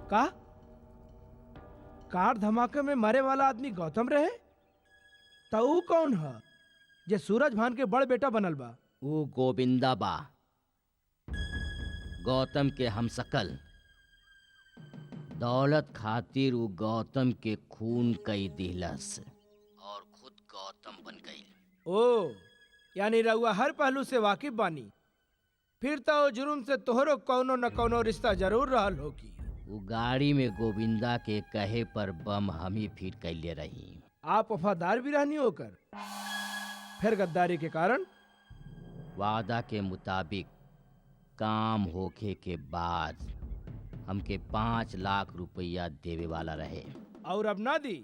का कार धमाके में मरे वाला आदमी गौतम रहे? तो ऊ कौन है जे सूरज भान के बड़ बेटा बनल बा? वो गोविंदा बा, गौतम के हमशक्ल। दौलत खातिर वो गौतम के खून कई दिलस और खुद गौतम बन गई। ओ यानी रउआ हर पहलू से वाकिफ बानी। फिर तो ओ जुर्म से तोहरो कौनो न कौनो रिश्ता जरूर रहल होगी। वो गाड़ी में गोविंदा के कहे पर बम हम ही फिट कैले रही। आप वफादार भी रहनी होकर फिर गद्दारी के कारण? वादा के मुताबिक काम होखे के बाद हमके 5 लाख रुपया देवे वाला रहे। और अब ना दी?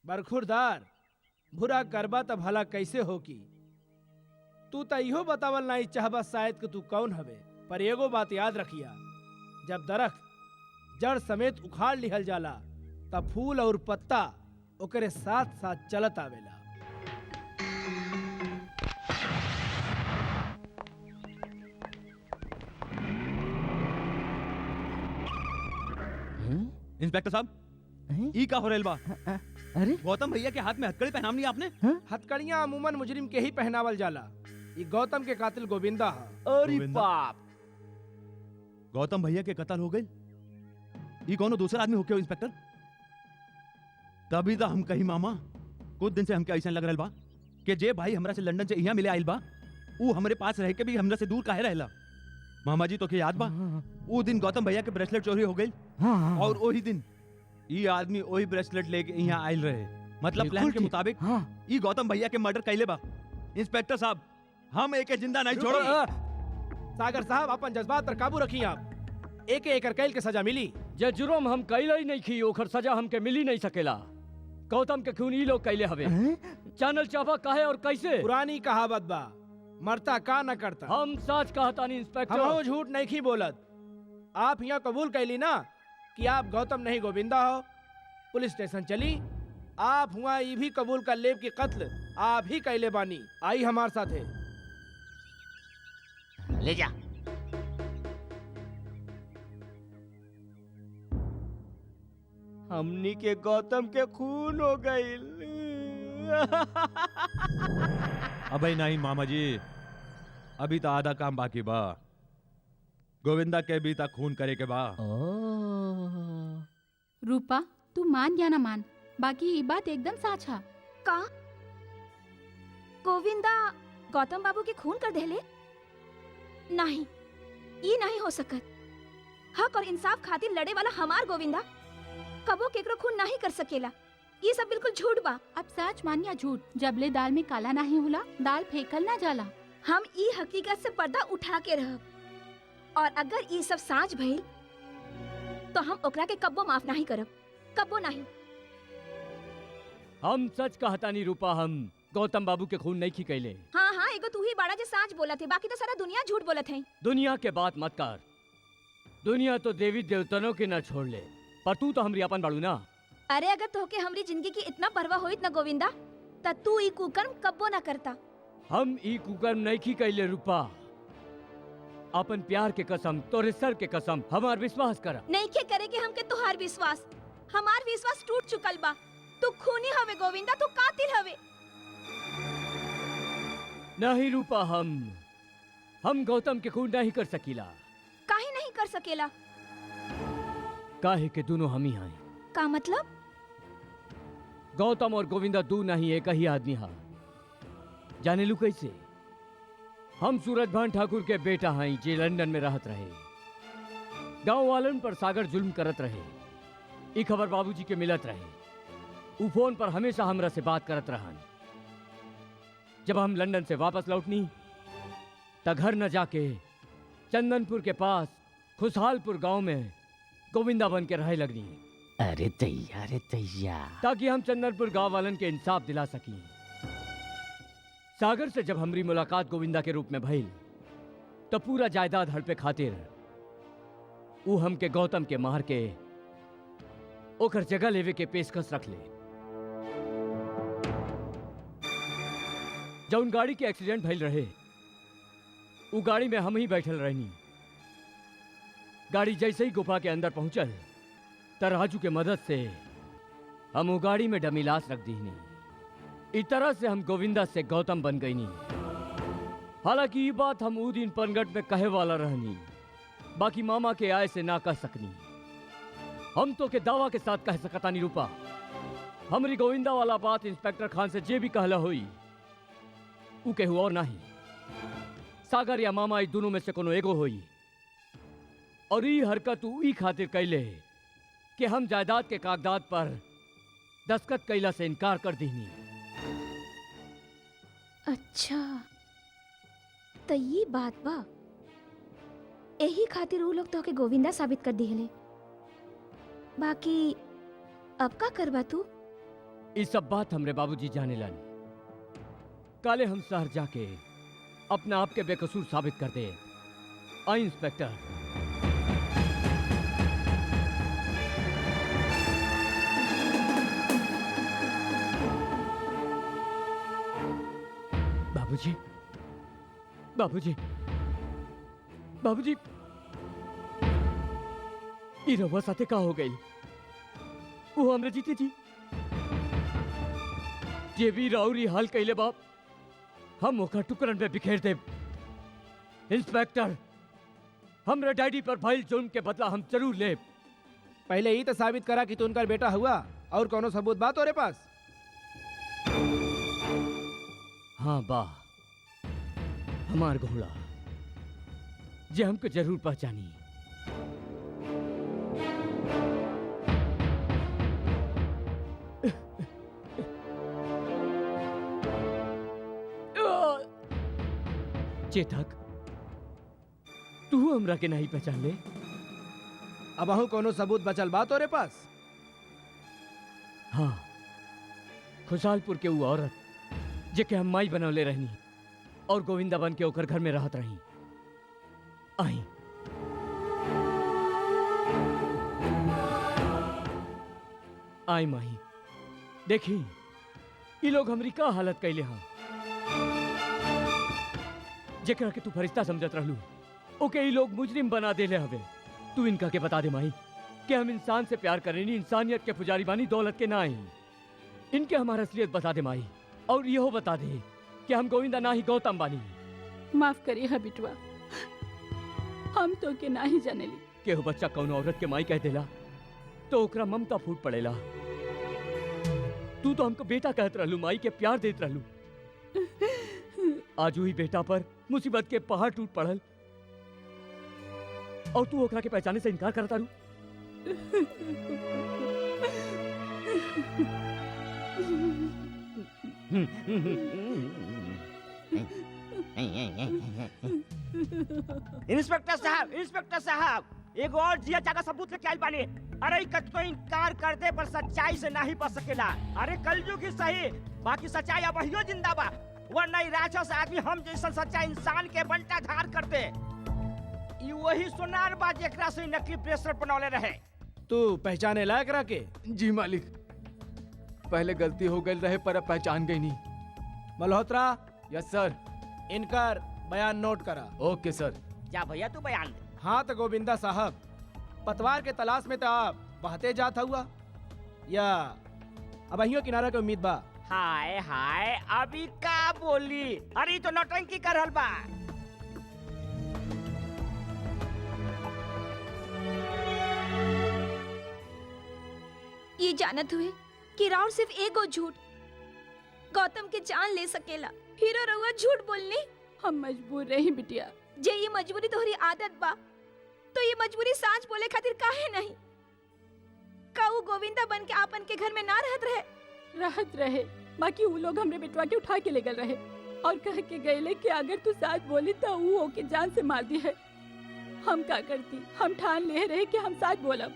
बरखुरदार बुरा करबा तब भला कैसे होगी? तू तो इहो बतावल नहीं चाहबा शायद कि तू कौन हवे। पर एगो बात याद रखिया, जब दरख्त जड़ समेत उखाड़ लिहल जाला तब फूल और पत्ता ओकरे साथ साथ चलत आवेला। इंस्पेक्टर साहब ई का हो रेल बा? अरे गौतम भैया के हाथ में हथकड़ी पहनाम नहीं आपने? हथकड़ियां अमूमन मुजरिम के ही पहनावल जाला। ये गौतम के कातिल गोविंदा है। अरे गोविंदा? बाप। गौतम भैया के कत्ल हो गई? ई कौनो दूसरा आदमी होके हो इंस्पेक्टर? तभी तो हम कही मामा कुछ दिन से हमके ऐसा लग रहा बा कि जे भाई हमरा से लंदन से यहाँ मिले आइल बा ऊ हमरे पास रह के भी हमरा से दूर काहे रहेला। मामा जी तो के याद बा वो दिन गौतम भैया के ब्रेसलेट चोरी हो गई और वही दिन ये आदमी वही ब्रेसलेट लेके यहाँ आयल रहे। मतलब प्लान के मुताबिक ये गौतम भैया के मर्डर कैले बा। इंस्पेक्टर साहब हम एक जिंदा नहीं छोड़ो। सागर साहब अपन जज्बात पर काबू रखिए आप। एक एकर कैल के सजा मिली। जे जुर्म हम कैले ही नहीं की ओखर सजा हमके मिली नहीं सकेला। गौतम के खून ई लोग कैले हवे। जानल चाहबा काहे और कैसे? पुरानी कहावत बा, मरता का न करता। हम सच कहता नहीं इंस्पेक्टर। हम झूठ नहीं की बोलत। आप यहाँ कबूल कैली ना कि आप गौतम नहीं गोविंदा हो। पुलिस स्टेशन चली, आप हुआ ये भी कबूल कर लेब कि कत्ल आप ही कैले बानी। आई हमारे साथ है। ले जा। हमनी के गौतम के खून हो गई। अबे नहीं मामा जी, अभी तो आधा काम बाकी बा। गोविंदा के भी तक खून करे के बा। रूपा तू मान या ना मान, बाकी ये बात एकदम सच है। का गोविंदा गौतम बाबू के खून कर देले? नहीं, ये नहीं हो सकत। हक और इंसाफ खातिर लड़े वाला हमार गोविंदा कबो केकरो खून नहीं कर सकेला। ये सब बिल्कुल झूठ बा। अब सच मान या झूठ, जबले दाल में काला नहीं होला दाल फेंकल ना जाला। हम ई हकीकत से पर्दा उठा के रहब और अगर ये सब साँच भइल तो हम ओकरा के कब्बो माफ नहीं करब, कब्बो नहीं। हम सच कहता नहीं रूपा, हम गौतम बाबू के खून नहीं की कैले। हाँ हाँ, एगो तू ही बड़ा जे साँच बोलत है, बाकी तो सारा दुनिया झूठ बोलत है। दुनिया के बात मत कर। दुनिया तो देवी देवतनों के न छोड़ ले, पर तू तो हमरी अपन बाड़ू ना। अरे अगर तोहके हमरी जिंदगी की इतना परवाह होइत ना गोविंदा, त तू ई कुकर्म कब्बो ना करता। हम ई कुकर्म नहीं की कैले रूपा। अपन प्यार के कसम, तोरे सर के कसम, हमार विश्वास कर। नहीं के करे के हमके तोहार विश्वास, हमार विश्वास टूट चुकल बा। तू खूनी हवे गोविंदा, तू कातिल हवे। नहीं रूपा, हम गौतम के खून नहीं कर सकीला। काहे नहीं कर सकेला? काहे के दोनों हम ही हैं। का मतलब? गौतम और गोविंदा दू नहीं एक ही आदमी हा। जाने लू कैसे? हम सूरज भान ठाकुर के बेटा हैं जे लंदन में रहत रहे। गांव वालन पर सागर जुल्म करत रहे। ई खबर बाबूजी के मिलत रहे। उ फोन पर हमेशा हमरा से बात करत रहन। जब हम लंदन से वापस लौटनी त घर न जाके चंदनपुर के पास खुशहालपुर गांव में गोविंदा बन के रहे लगनी। अरे तैया ताकि हम चंदनपुर गांव वालन के इंसाफ दिला सकी। सागर से जब हमारी मुलाकात गोविंदा के रूप में भइल तो पूरा जायदाद हड़पे खातिर ऊ हमके गौतम के मार के ओकर जगह लेवे के पेशकश रख ले। जौन गाड़ी के एक्सीडेंट भइल रहे ऊ गाड़ी में हम ही बैठल रहनी। गाड़ी जैसे ही गुफा के अंदर पहुंचल तराजू के मदद से हम वो गाड़ी में डमी लाश रख दीनी। इस तरह से हम गोविंदा से गौतम बन गई नी। हालांकि ये बात हम ऊ दिन पनगट में कहे वाला रहनी, बाकी मामा के आय से ना कह सकनी। हम तो के दावा के साथ कह सकता नहीं रूपा, हमारी गोविंदा वाला बात इंस्पेक्टर खान से जे भी कहला हुई ऊ केहू और नहीं, सागर या मामा ई दोनों में से कोनो एगो हुई। और ये हरकत ऊ ई खातिर कैले कि हम जायदाद के कागजात पर दस्तखत कैला से इनकार कर दीनी। अच्छा तो ये बात बा, यही खातिर वो लोग तो के गोविंदा साबित कर दिहले। बाकी अब का करबा तू? इस सब बात हमरे बाबूजी जाने लन। काले हम शहर जाके अपने आप के बेकसूर साबित कर दे। आई इंस्पेक्टर। बाबूजी, बाबूजी, बाबूजी, ई रउआ साथे का हो गई? वो हमरे जीते जी जे भी राउरी हाल कैले बाप हम ओकर टुकड़न में बिखेर दे। इंस्पेक्टर हमरे डैडी पर भइल जुर्म के बदला हम जरूर ले। पहले ही तो साबित करा कि तू उनका बेटा हुआ और कोनो सबूत बात तोरे पास? हाँ बा हमार घोड़ा जे हमको जरूर पहचानी। चेतक तू हमरा के नहीं पहचान ले? अब अहू कोनो सबूत बचल बा तोरे पास? हाँ खुशहालपुर के वो औरत जेके हम माई बनौले रहनी और गोविंदा बन के ओकर घर में रहत रही। आई आई माही देखी ये लोग हमरी का हालत कैले हाँ। जेकरा के तू फरिश्ता समझत रहलू ओके ये लोग मुजरिम बना देले हवे। तू इनका के बता दे माही कि हम इंसान से प्यार करेनी, इंसानियत के पुजारी बानी, दौलत के ना आई। इनके हमारा असलियत बता दे माई और यहो बता दे कि हम गोविंदा ना ही गौतम बानी। माफ करिए हा बिटवा, हम तो के ना ही जानेली। केहू बच्चा कौन औरत के माई कह देला तो ओकरा ममता फूट पड़ेला। तू तो हमको बेटा कहत रहलू, माई के प्यार देत रहलू। आज वही बेटा पर मुसीबत के पहाड़ टूट पड़ल और तू ओकरा के पहचाने से इनकार करता रू। इंस्पेक्टर साहब एगो और जिया जागा सबूत लेके आइल बानी। अरे कतको इनकार कर दे पर सच्चाई से नहीं बच सकेला। अरे कलयुग ही सही बाकी सच्चाई अब वही जिंदा बा, वरना ई राक्षस आदमी हम जैसा सच्चा इंसान के बंटा धार करते। ई वही सोनार बा जेकरा से नकली ब्रेसलेट बनौले रहे। तू पहचाने लायक रह के? जी मालिक, पहले गलती हो गई रहे पर अब पहचान गई नहीं। मल्होत्रा यस सर। इनकर बयान नोट करा। ओके सर। जा भैया तू बयान दे। हाँ तो गोविंदा साहब, पतवार के तलाश में तो आप बहते जात हुआ या अब अहियो किनारा के उम्मीद बा? हाय हाय अभी का बोली? अरे ई तो नौटंकी कर रहल बा। ये जानत हुए कि राउर सिर्फ एगो झूठ गौतम के जान ले सकेला, हीरो रहुआ झूठ बोलनी। हम मजबूर रही बिटिया। जे ये मजबूरी तोहरी आदत बा तो ये मजबूरी साच बोले खातिर काहे नहीं? का वो गोविंदा बन के आपन के घर में ना रहत रहे बाकी वो लोग हमरे बेटवा के उठा के ले गए रहे और कह के गए कि अगर तू साच बोली तो वो ओके जान से मार दी है। हम का करती? हम ठान ले रहे कि हम साच बोलब,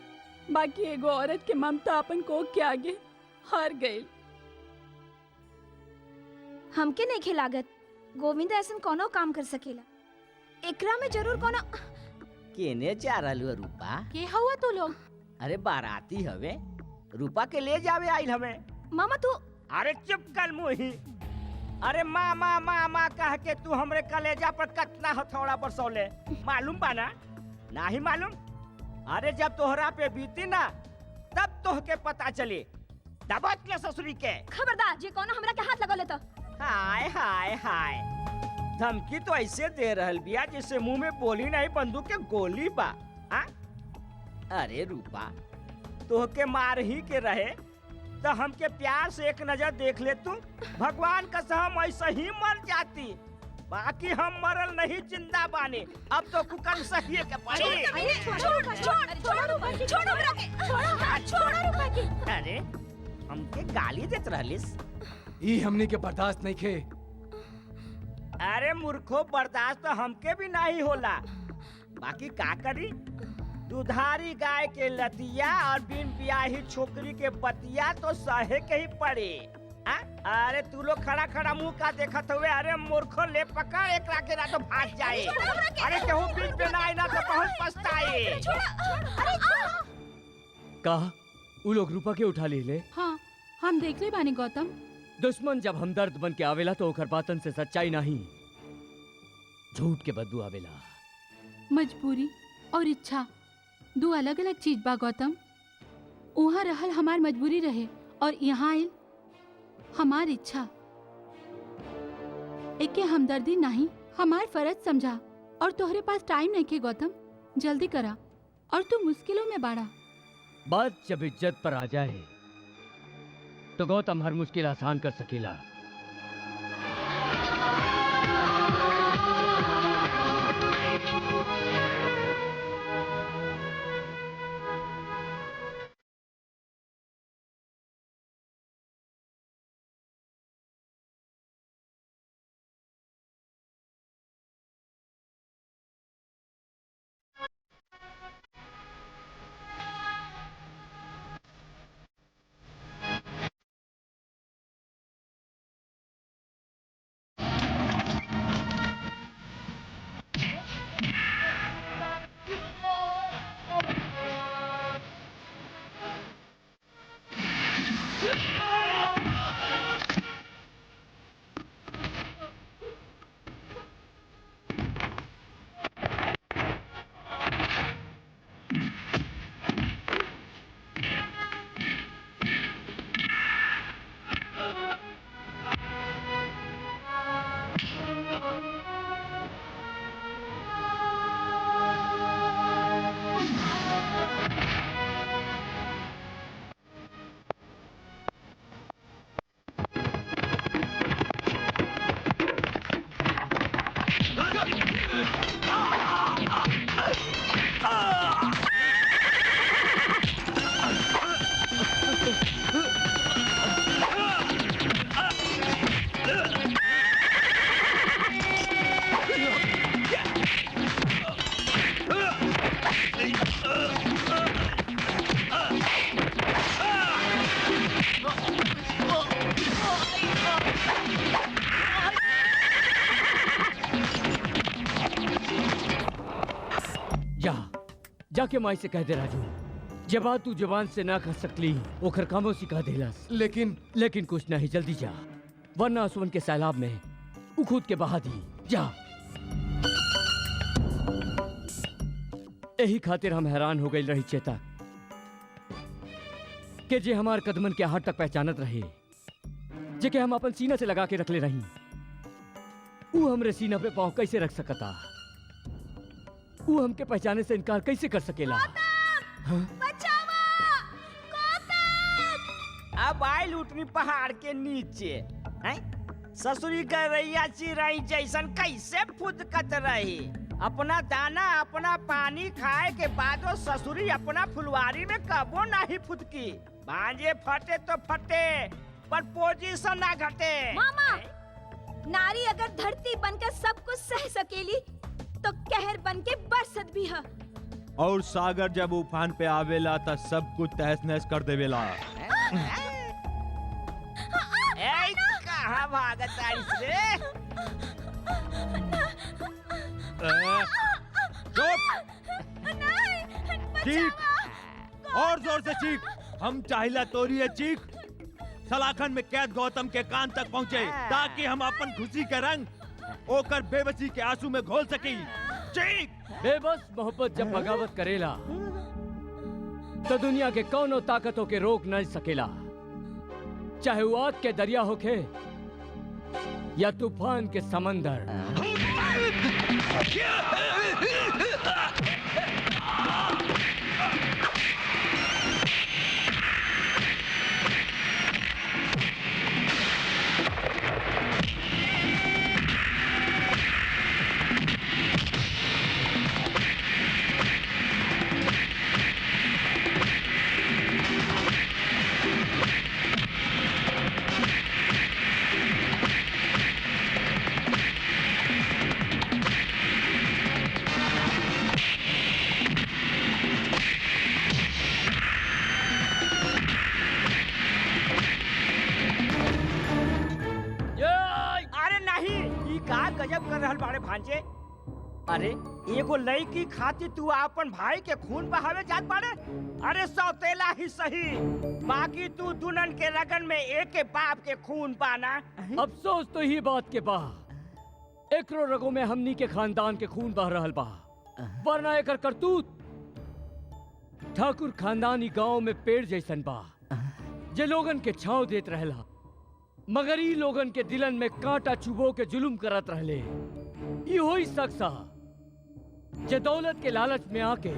बाकी एगो औरत के ममता अपन को के आगे हार गई। हमके नहीं खिलागत गोविंदा ऐसा कोनो काम कर सकेला। एकरा में जरूर कोनो केने जा रहलू है रूपा? के हुआ तू लोग? अरे बाराती हवे, रूपा के ले जावे आइल हमें। मामा तू अरे चुप कर मुही। अरे मामा मामा कह के तू हमरे कलेजा पर कतना हथौड़ा बरसौले, मालूम बा ना? नहीं मालूम? अरे जब तोहरा पे बीती ना तब तोहके पता चली। दबत ले ससुरी के। खबरदार जे कोनो हमरा के हाथ लगा लेता। हाय हाय हाय, धमकी तो ऐसे दे रहल बिया जैसे मुंह में बोली नहीं बंदूक के गोली बा। आ? अरे रूपा तोहके मार ही के रहे तो हमके प्यार से एक नजर देख ले तू, भगवान कसम ऐसे ही मर जाती। बाकी हम मरल नहीं, जिंदा बानी। अब तो कुकन सही के पड़ी। अरे हमके गाली देत रहलिस? ई हमनी के बर्दाश्त नहीं खे। अरे मूर्खो बर्दाश्त तो हमके भी नहीं होला, बाकी का करी? दुधारी गाय के लतिया और बिन ब्याही छोकरी के बतिया तो सहे के ही पड़ी। अरे तू लोग खड़ा खड़ा मुंह का देखत हुए? अरे मूर्खो ले पकड़ एकरा के ना तो भाग जाए। अरे केहू बीच पे ना आई ना तो बहुत पछताए। कहा वो लोग रूपा के उठा ले ले? हाँ हम देख ले बानी गौतम। दुश्मन जब हमदर्द बन के आवेला तो ओकर बातन से सच्चाई नहीं झूठ के बदबू आवेला। मजबूरी और इच्छा दो अलग अलग चीज बा गौतम। वहाँ रहल हमार मजबूरी रहे और यहाँ आइल हमार इच्छा। एके हमदर्दी नहीं हमार फर्ज समझा। और तोहरे पास टाइम नहीं के गौतम, जल्दी करा और तू मुश्किलों में बाड़ा। बात जब इज्जत पर आ जाए तो गौतम हर मुश्किल आसान कर सकेला। जाके माई से कह दे राजू, जब बात तू जबान से ना कह सकली ओखर कामों सिखा देलस। लेकिन कुछ नहीं, जल्दी जा वरना आंसुओं के सैलाब में उ खुद के बहा दी। जा। यही खातिर हम हैरान हो गई रही चेता के जे हमार कदमन के हाथ तक पहचानत रहे, जे के हम अपन सीना से लगा के रखले रही, उ हमरे सीना पे पांव कैसे रख सकता? उ हमके पहचाने से इनकार कैसे कर सकेला? अब आयल उठनी पहाड़ के नीचे हैं? ससुरी गैया चिरई जैसन कैसे फुदकत रही। अपना दाना अपना पानी खाए के बादो ससुरी अपना फुलवारी में कबो नहीं फुदकी। भांजे फटे तो फटे पर पोजीशन ना घटे। मामा, नारी अगर धरती बनकर सब कुछ सह सकेली तो कहर बन के बरसत भी है। और सागर जब उफान पे आवेला त सब कुछ तहस नहस कर देवेला। कहाँ भागत आई से? चीख और जोर से चीख, हम चाहिला तोरी है चीख। सलाखन में कैद गौतम के कान तक पहुँचे ताकि हम अपन खुशी के रंग ओकर बेबसी के आंसू में घोल सकी। चीख। बेबस मोहब्बत जब बगावत करेला तो दुनिया के कौनो ताकतों के रोक न सकेला, चाहे वो आग के दरिया होखे या तूफान के समंदर। गजब कर रहल बाड़े भांजे। अरे एगो लड़की खातिर तू अपन भाई के खून बहावे जात बाड़े? अरे सौतेला ही सही, बाकी तू दुल्हन के रगन में एक के बाप के खून पाना। अफसोस तो ही बात के बा, एकरो रगों में हमनी के खानदान के खून बह रहल बा, वरना एकर करतूत ठाकुर खानदानी गांव में पेड़ जैसन बा जे लोगन के छांव देत रहला, मगर ई लोगन के दिलन में कांटा चुबो के जुलुम करत रहले। ई होई शख्सा जे दौलत के लालच में आके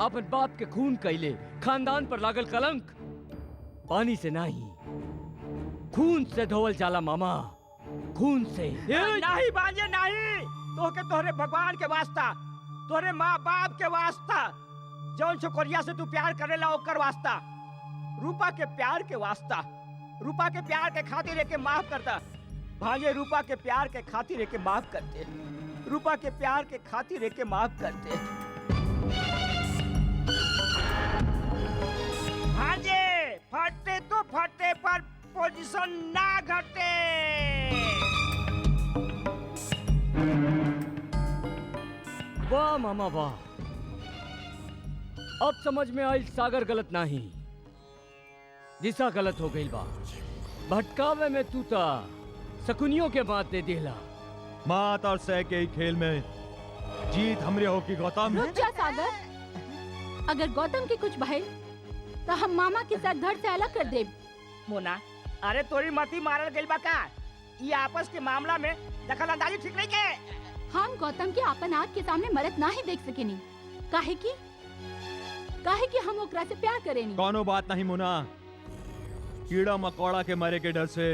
अपन बाप के खून कैले। खानदान पर लागल कलंक पानी से नहीं, खून से धोवल जाला मामा, खून से। नहीं बाजे नहीं, तोहके तोहरे भगवान के वास्ता, तोहरे माँ बाप के वास्ता, जौन छोकरिया से तू प्यार करेला ओकर वास्ता, रूपा के प्यार के वास्ता, रूपा के प्यार के खातिर एके माफ कर दा भांजे, रूपा के प्यार के खातिर एके माफ कर दे, रूपा के प्यार के खातिर एके माफ कर दे भांजे। फटे तो फटे पर पोजीशन ना घटे। वाह मामा वाह, अब समझ में आई सागर गलत नहीं, दिशा गलत हो गई बा। भटकावे में तू ता शकुनियों के बात दे दिला। मात और सह के ही खेल में जीत हमरे हो की गौतम। रुक जा सागर, अगर गौतम की कुछ भइल तो हम मामा के साथ धड़ से अलग कर देब। मोना, अरे तोरी मती मारल गइल बा का? ये आपस के मामला में दखल अंदाजी ठीक नहीं के। हम गौतम के अपन आँख के सामने मरत ना ही देख सकेनी, काहे कि हम ओकरा से प्यार करेनी। कौनो बात नहीं मुना, कीड़ा मकोड़ा के मरे के डर से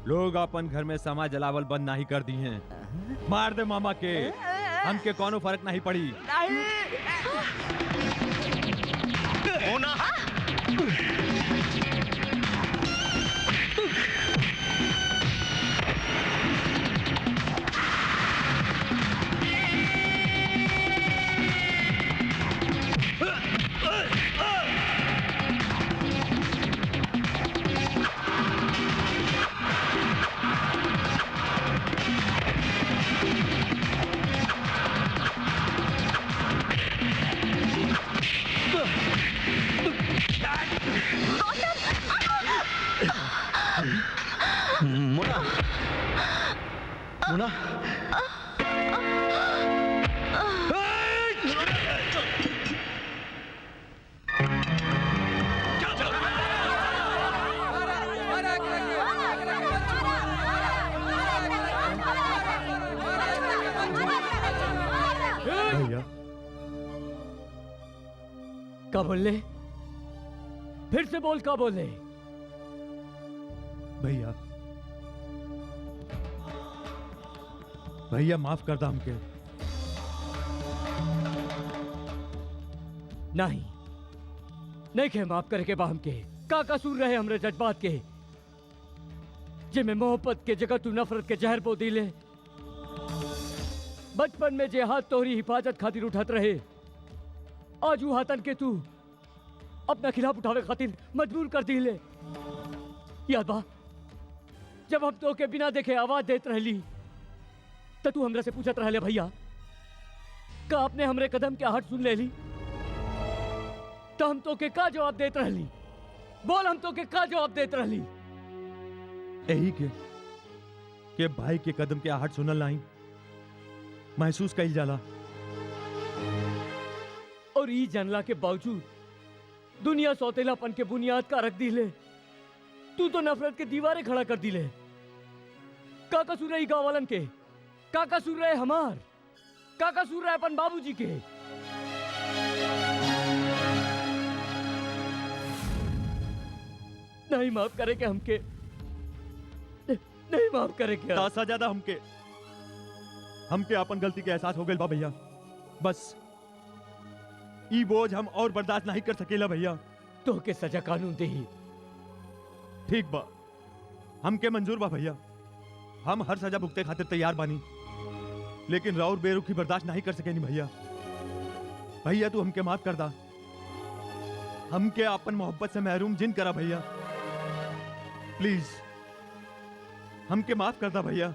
लोग अपन घर में समा जलावल बंद नहीं कर दी हैं। मार दे मामा के, हमके कौनो फर्क नहीं पड़ी। मोना मुना, मुना, भैया क्या बोले? फिर से बोल, क्या बोले? भैया भैया माफ कर दा हमके। नहीं नहीं के माफ करके बा हमके। का कसूर रहे हमरे जज्बात के, जिनमें मोहब्बत के जगह तू नफरत के जहर बो दिले। बचपन में जे हाथ तोहरी हिफाजत खातिर उठत रहे, आज वो हाथन के तू अपना खिलाफ उठावे खातिर मजबूर कर दिले। याद बा जब हम तो के बिना देखे आवाज देत रहली तो तू हमरे से पूछत रहले, भैया का आपने हमरे कदम के आहट सुन लेली? तो हम तो के का जवाब देत रहली? बोल, हम तो के का जवाब देत रहली? यही के भाई के कदम के आहट सुनल नहीं, महसूस कइल जाला। और ई जानला के बावजूद दुनिया सौतेलापन के बुनियाद का रख दिले, तू तो नफरत के दीवारें खड़ा कर दिले। का कसूर है ई गाँव वालन के? का कसूर है हमार? का कसूर है अपन बाबूजी के? नहीं माफ करे के हमके, नहीं माफ करे के। तासा ज्यादा हमके अपन गलती के एहसास हो गइल बा भैया। बस ई बोझ हम और बर्दाश्त नहीं कर सकेला भैया। तो के सजा कानून दे ही। ठीक बा, हमके मंजूर बा भैया, हम हर सजा भुगते खातिर तैयार बानी, लेकिन राउर बेरुखी बर्दाश्त नहीं कर सकेनी भैया। भैया तू हमके माफ कर दा, हमके अपन मोहब्बत से महरूम जिन करा भैया। प्लीज हमके माफ कर दा भैया,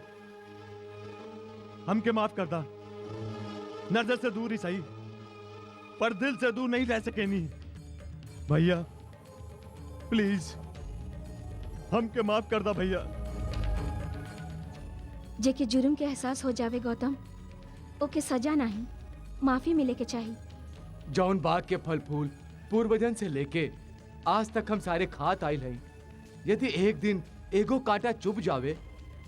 हमके माफ कर दा। नजर से दूर ही सही, पर दिल से दूर नहीं रह सकेनी भैया। प्लीज हमके माफ कर दा भैया। जेके जुर्म के एहसास हो जावे गौतम, ओके सजा नहीं माफी मिले के चाहिए। जौन बाग के फल फूल पूर्वजन से लेके आज तक हम सारे खात आइल हई, यदि एक दिन एगो कांटा चुभ जावे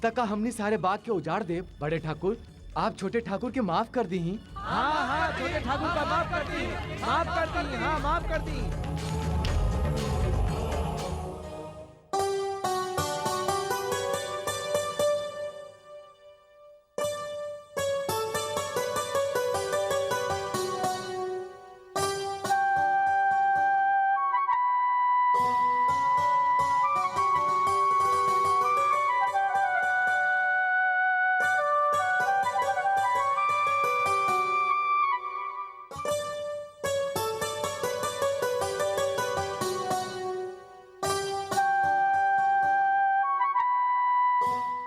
तका हमनी सारे बाग के उजाड़ दे। बड़े ठाकुर, आप छोटे ठाकुर के माफ कर दी। हाँ हाँ, छोटे ठाकुर का माफ कर दी, माफ कर दी, हाँ माफ कर दी।